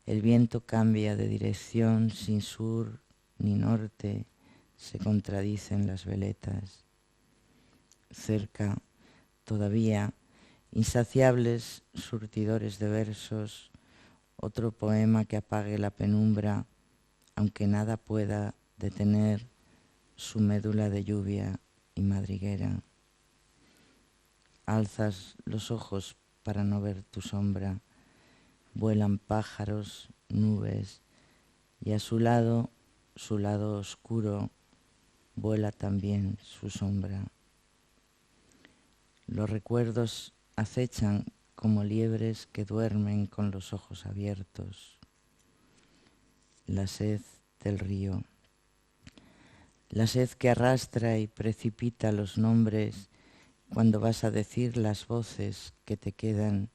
El viento cambia de dirección sin sur ni norte, se contradicen las veletas. Cerca, todavía, insaciables surtidores de versos, otro poema que apague la penumbra, aunque nada pueda detener su médula de lluvia y madriguera. Alzas los ojos para no ver tu sombra, vuelan pájaros, nubes, y a su lado oscuro, vuela también su sombra. Los recuerdos acechan como liebres que duermen con los ojos abiertos. La sed del río. La sed que arrastra y precipita los nombres cuando vas a decir las voces que te quedan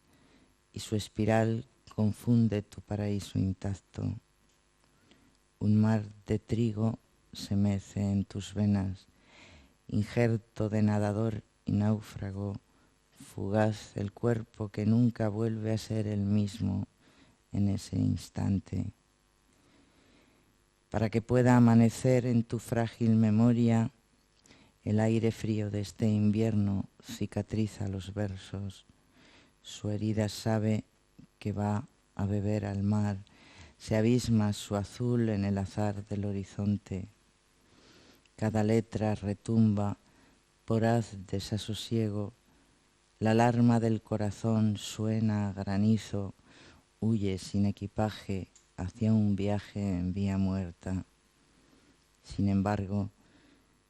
y su espiral confunde tu paraíso intacto. Un mar de trigo se mece en tus venas, injerto de nadador y náufrago, fugaz el cuerpo que nunca vuelve a ser el mismo en ese instante. Para que pueda amanecer en tu frágil memoria, el aire frío de este invierno cicatriza los versos. Su herida sabe que va a beber al mar, se abisma su azul en el azar del horizonte. Cada letra retumba, voraz desasosiego, la alarma del corazón suena a granizo, huye sin equipaje hacia un viaje en vía muerta. Sin embargo,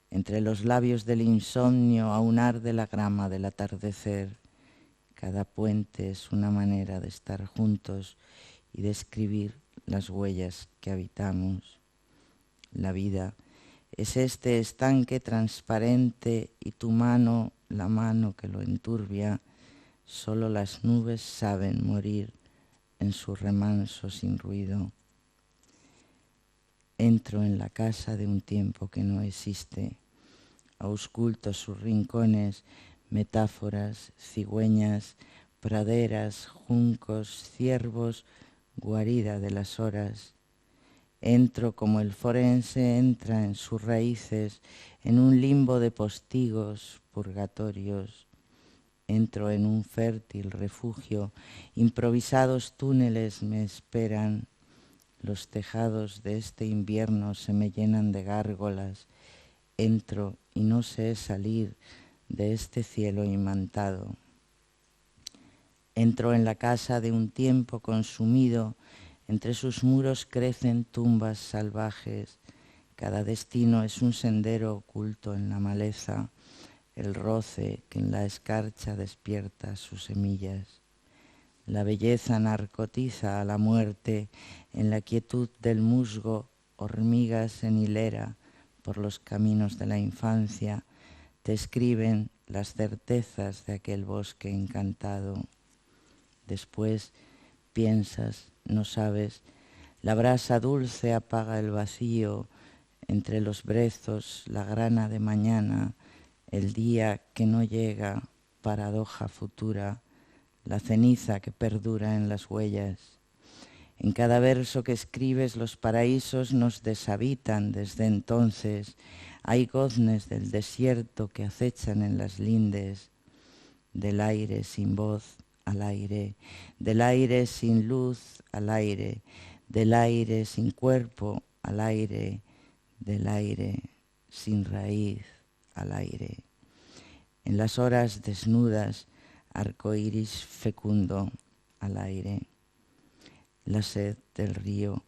entre los labios del insomnio aún arde la grama del atardecer. Cada puente es una manera de estar juntos y de escribir las huellas que habitamos. La vida es este estanque transparente y tu mano, la mano que lo enturbia. Solo las nubes saben morir en su remanso sin ruido. Entro en la casa de un tiempo que no existe. Ausculto sus rincones, metáforas, cigüeñas, praderas, juncos, ciervos, guarida de las horas. Entro como el forense entra en sus raíces, en un limbo de postigos, purgatorios. Entro en un fértil refugio, improvisados túneles me esperan. Los tejados de este invierno se me llenan de gárgolas. Entro y no sé salir de este cielo imantado. Entro en la casa de un tiempo consumido, entre sus muros crecen tumbas salvajes. Cada destino es un sendero oculto en la maleza, el roce que en la escarcha despierta sus semillas. La belleza narcotiza a la muerte, en la quietud del musgo, hormigas en hilera por los caminos de la infancia, te escriben las certezas de aquel bosque encantado. Después piensas, no sabes, la brasa dulce apaga el vacío, entre los brezos la grana de mañana, el día que no llega, paradoja futura, la ceniza que perdura en las huellas. En cada verso que escribes los paraísos nos deshabitan desde entonces. Hay goznes del desierto que acechan en las lindes. Del aire sin voz al aire, del aire sin luz al aire, del aire sin cuerpo al aire, del aire sin raíz al aire. En las horas desnudas, arcoíris fecundo al aire. La sed del río,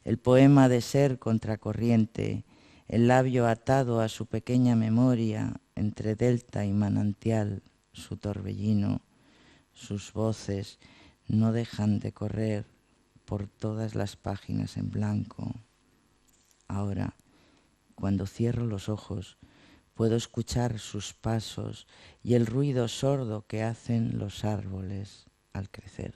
el poema de ser contracorriente, el labio atado a su pequeña memoria entre delta y manantial, su torbellino, sus voces no dejan de correr por todas las páginas en blanco. Ahora, cuando cierro los ojos, puedo escuchar sus pasos y el ruido sordo que hacen los árboles al crecer.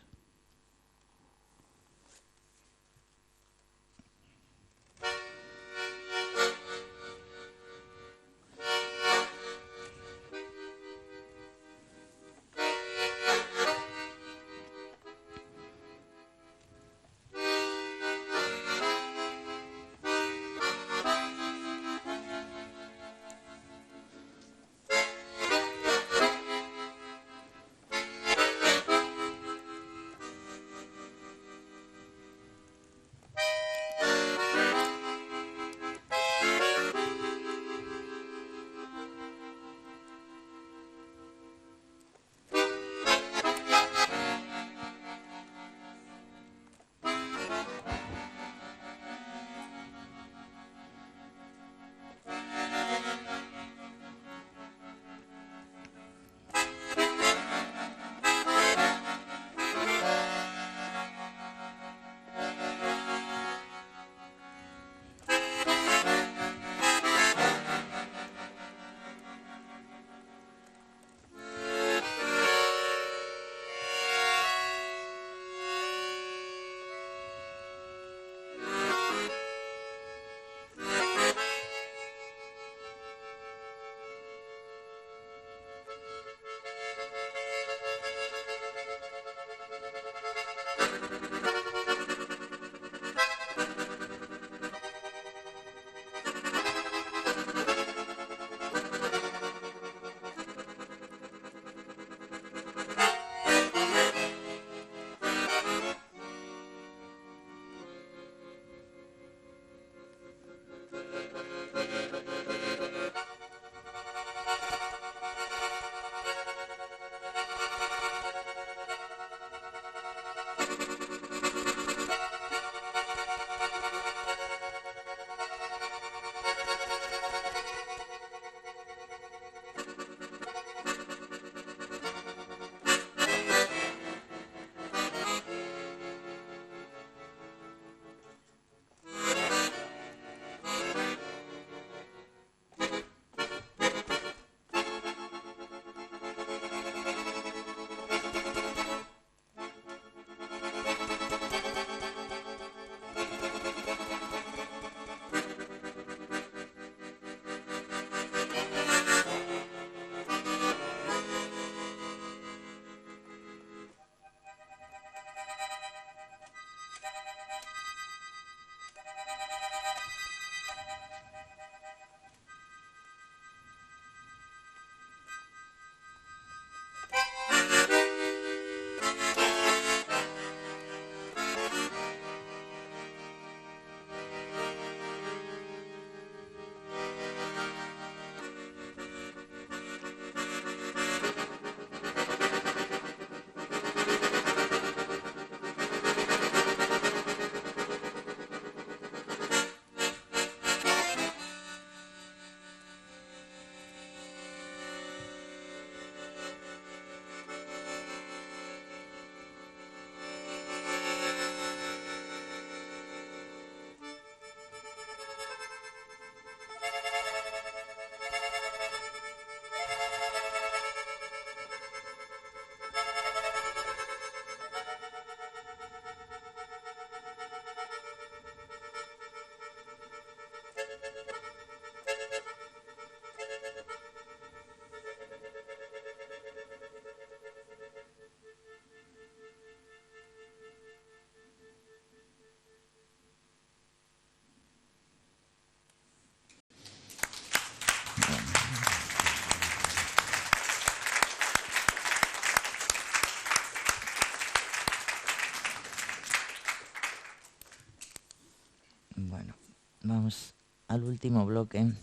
Vamos al último bloque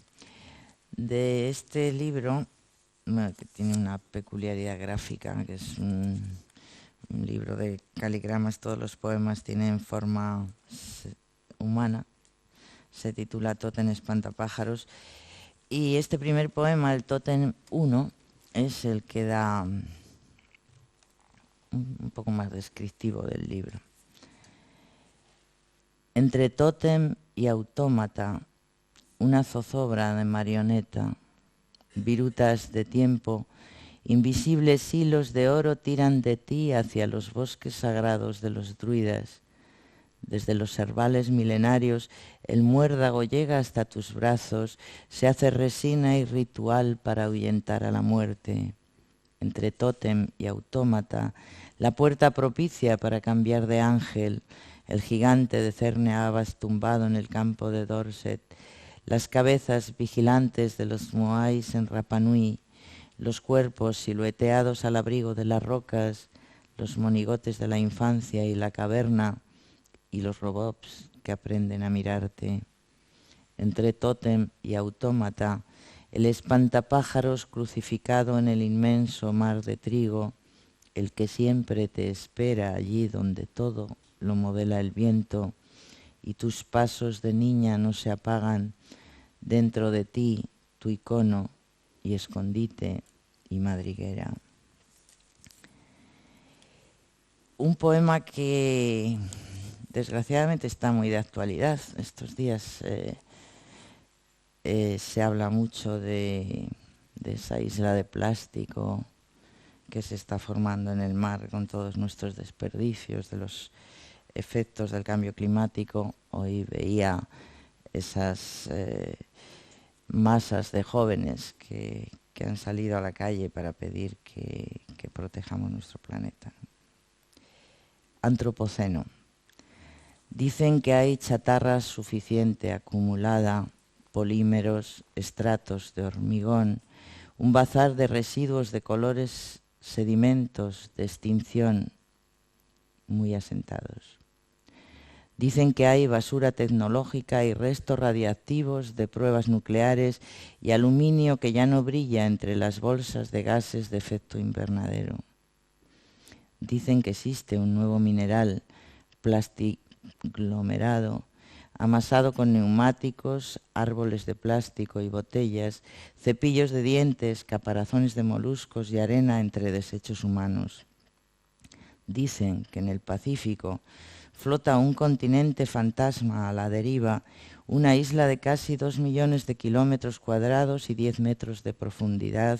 de este libro, que tiene una peculiaridad gráfica, que es un libro de caligramas. Todos los poemas tienen forma humana, se titula Tótem Espantapájaros, y este primer poema, el Tótem 1, es el que da un poco más descriptivo del libro. Entre tótem y autómata, una zozobra de marioneta, virutas de tiempo, invisibles hilos de oro tiran de ti hacia los bosques sagrados de los druidas. Desde los herbales milenarios, el muérdago llega hasta tus brazos, se hace resina y ritual para ahuyentar a la muerte. Entre tótem y autómata, la puerta propicia para cambiar de ángel, el gigante de Cerne Abbas tumbado en el campo de Dorset, las cabezas vigilantes de los moais en Rapa Nui, los cuerpos silueteados al abrigo de las rocas, los monigotes de la infancia y la caverna, y los robots que aprenden a mirarte. Entre tótem y autómata, el espantapájaros crucificado en el inmenso mar de trigo, el que siempre te espera allí donde todo lo modela el viento, y tus pasos de niña no se apagan, dentro de ti tu icono y escondite y madriguera. Un poema que desgraciadamente está muy de actualidad. Estos días se habla mucho de esa isla de plástico que se está formando en el mar con todos nuestros desperdicios, de los efectos del cambio climático. Hoy veía esas masas de jóvenes que han salido a la calle para pedir que protejamos nuestro planeta. Antropoceno. Dicen que hay chatarra suficiente acumulada, polímeros, estratos de hormigón, un bazar de residuos de colores, sedimentos de extinción muy asentados. Dicen que hay basura tecnológica y restos radiactivos de pruebas nucleares y aluminio que ya no brilla entre las bolsas de gases de efecto invernadero. Dicen que existe un nuevo mineral, plastiglomerado, amasado con neumáticos, árboles de plástico y botellas, cepillos de dientes, caparazones de moluscos y arena entre desechos humanos. Dicen que en el Pacífico flota un continente fantasma a la deriva, una isla de casi 2 millones de kilómetros cuadrados y 10 metros de profundidad,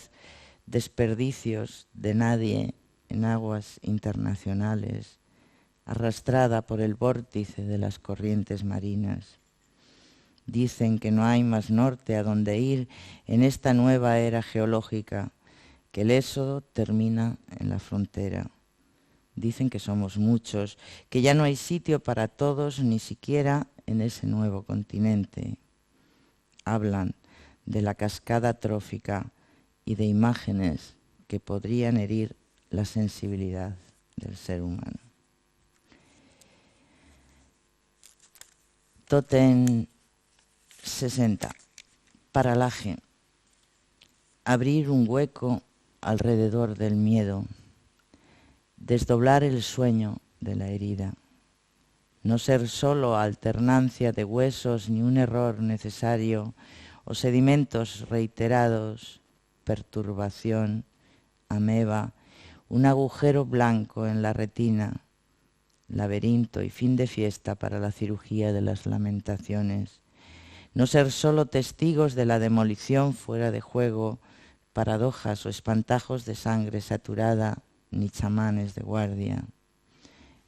desperdicios de nadie en aguas internacionales, arrastrada por el vórtice de las corrientes marinas. Dicen que no hay más norte a donde ir en esta nueva era geológica, que el éxodo termina en la frontera. Dicen que somos muchos, que ya no hay sitio para todos, ni siquiera en ese nuevo continente. Hablan de la cascada trófica y de imágenes que podrían herir la sensibilidad del ser humano. Tótem 60. Paralaje. Abrir un hueco alrededor del miedo. Desdoblar el sueño de la herida. No ser solo alternancia de huesos ni un error necesario o sedimentos reiterados, perturbación, ameba, un agujero blanco en la retina, laberinto y fin de fiesta para la cirugía de las lamentaciones. No ser solo testigos de la demolición fuera de juego, paradojas o espantajos de sangre saturada, ni chamanes de guardia.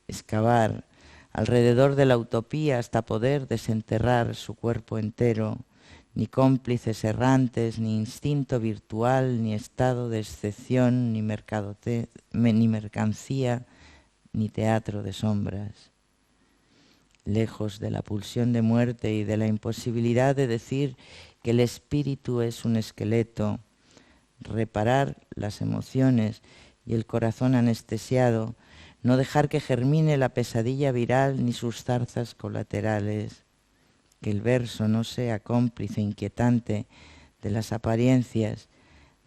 Excavar alrededor de la utopía hasta poder desenterrar su cuerpo entero, ni cómplices errantes, ni instinto virtual, ni estado de excepción, ni mercancía, ni teatro de sombras. Lejos de la pulsión de muerte y de la imposibilidad de decir que el espíritu es un esqueleto, reparar las emociones y el corazón anestesiado, no dejar que germine la pesadilla viral ni sus zarzas colaterales, que el verso no sea cómplice inquietante de las apariencias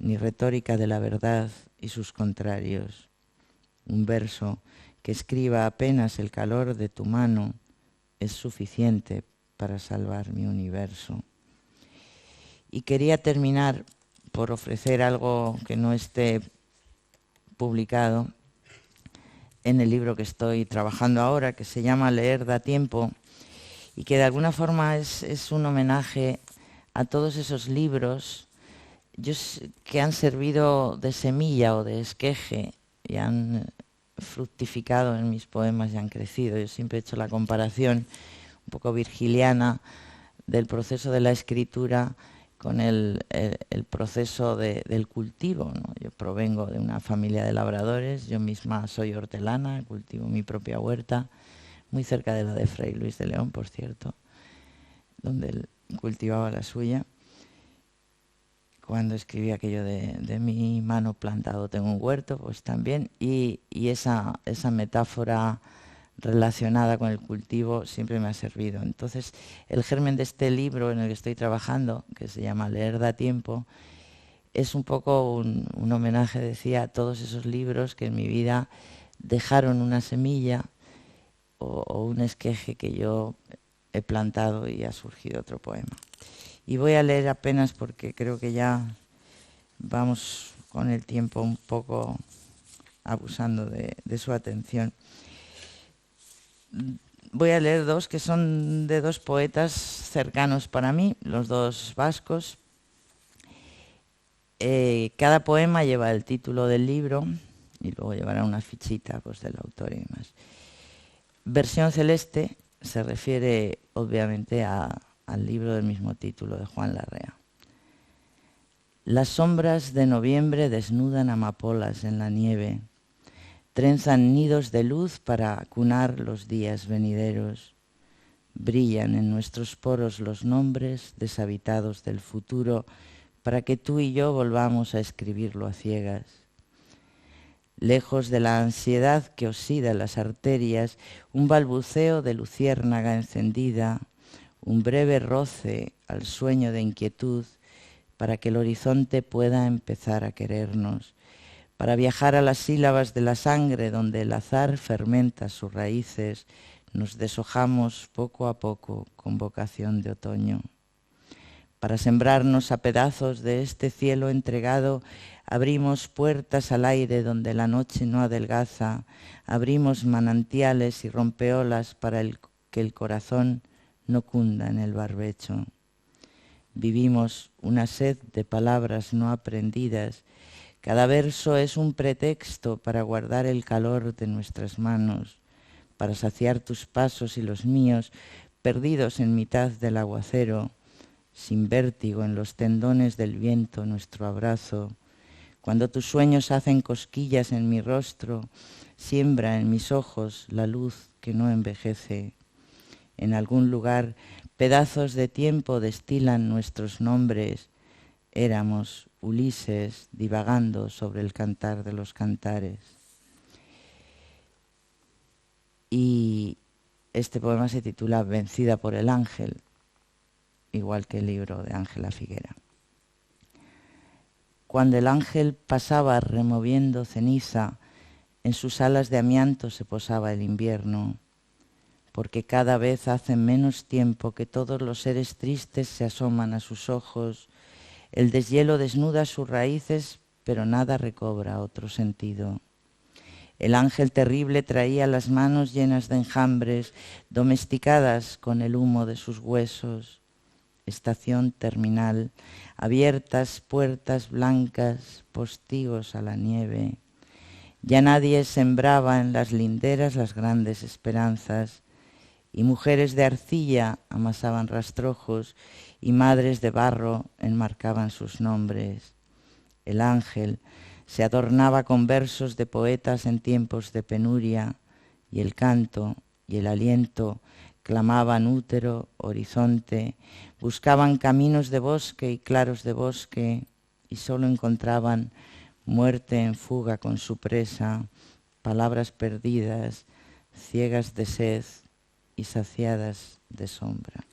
ni retórica de la verdad y sus contrarios. Un verso que escriba apenas el calor de tu mano es suficiente para salvar mi universo. Y quería terminar por ofrecer algo que no esté publicado en el libro que estoy trabajando ahora, que se llama Leer da tiempo, y que de alguna forma es un homenaje a todos esos libros que han servido de semilla o de esqueje y han fructificado en mis poemas y han crecido. Yo siempre he hecho la comparación un poco virgiliana del proceso de la escritura con el proceso del cultivo, ¿no? Yo provengo de una familia de labradores, yo misma soy hortelana, cultivo mi propia huerta, muy cerca de la de Fray Luis de León, por cierto, donde él cultivaba la suya. Cuando escribí aquello de mi mano plantado tengo un huerto, pues también, y esa metáfora relacionada con el cultivo siempre me ha servido. Entonces, el germen de este libro en el que estoy trabajando, que se llama Leer da tiempo, es un poco un homenaje, decía, a todos esos libros que en mi vida dejaron una semilla o un esqueje que yo he plantado y ha surgido otro poema. Y voy a leer apenas porque creo que ya vamos con el tiempo un poco abusando de su atención. Voy a leer dos que son de dos poetas cercanos para mí, los dos vascos. Cada poema lleva el título del libro y luego llevará una fichita pues, del autor y demás. Versión celeste se refiere obviamente al libro del mismo título de Juan Larrea. Las sombras de noviembre desnudan amapolas en la nieve, trenzan nidos de luz para cunar los días venideros. Brillan en nuestros poros los nombres deshabitados del futuro para que tú y yo volvamos a escribirlo a ciegas. Lejos de la ansiedad que oxida las arterias, un balbuceo de luciérnaga encendida, un breve roce al sueño de inquietud para que el horizonte pueda empezar a querernos, para viajar a las sílabas de la sangre donde el azar fermenta sus raíces, nos deshojamos poco a poco con vocación de otoño. Para sembrarnos a pedazos de este cielo entregado, abrimos puertas al aire donde la noche no adelgaza, abrimos manantiales y rompeolas para que el corazón no cunda en el barbecho. Vivimos una sed de palabras no aprendidas. Cada verso es un pretexto para guardar el calor de nuestras manos, para saciar tus pasos y los míos, perdidos en mitad del aguacero, sin vértigo en los tendones del viento nuestro abrazo. Cuando tus sueños hacen cosquillas en mi rostro, siembra en mis ojos la luz que no envejece. En algún lugar, pedazos de tiempo destilan nuestros nombres. Éramos Ulises divagando sobre el cantar de los cantares. Y este poema se titula Vencida por el ángel, igual que el libro de Ángela Figuera. Cuando el ángel pasaba removiendo ceniza, en sus alas de amianto se posaba el invierno, porque cada vez hace menos tiempo que todos los seres tristes se asoman a sus ojos. El deshielo desnuda sus raíces, pero nada recobra otro sentido. El ángel terrible traía las manos llenas de enjambres, domesticadas con el humo de sus huesos. Estación terminal, abiertas puertas blancas, postigos a la nieve. Ya nadie sembraba en las linderas las grandes esperanzas, y mujeres de arcilla amasaban rastrojos, y madres de barro enmarcaban sus nombres. El ángel se adornaba con versos de poetas en tiempos de penuria, y el canto y el aliento clamaban útero, horizonte, buscaban caminos de bosque y claros de bosque, y solo encontraban muerte en fuga con su presa, palabras perdidas, ciegas de sed y saciadas de sombra.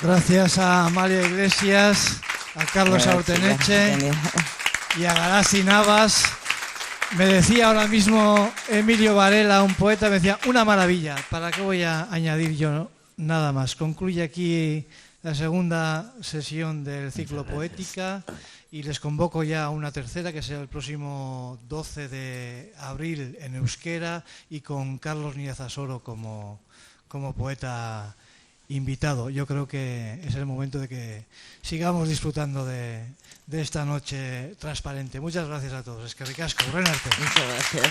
Gracias a Amalia Iglesias, a Carlos Auteneche y a Garasi Navas. Me decía ahora mismo Emilio Varela, un poeta, me decía, una maravilla. ¿Para qué voy a añadir yo nada más? Concluye aquí la segunda sesión del ciclo Poética y les convoco ya a una tercera que será el próximo 12 de abril en euskera y con Carlos Níaz Asoro como poeta invitado. Yo creo que es el momento de que sigamos disfrutando de esta noche transparente. Muchas gracias a todos. Es que ricasco, Renarte. Muchas gracias.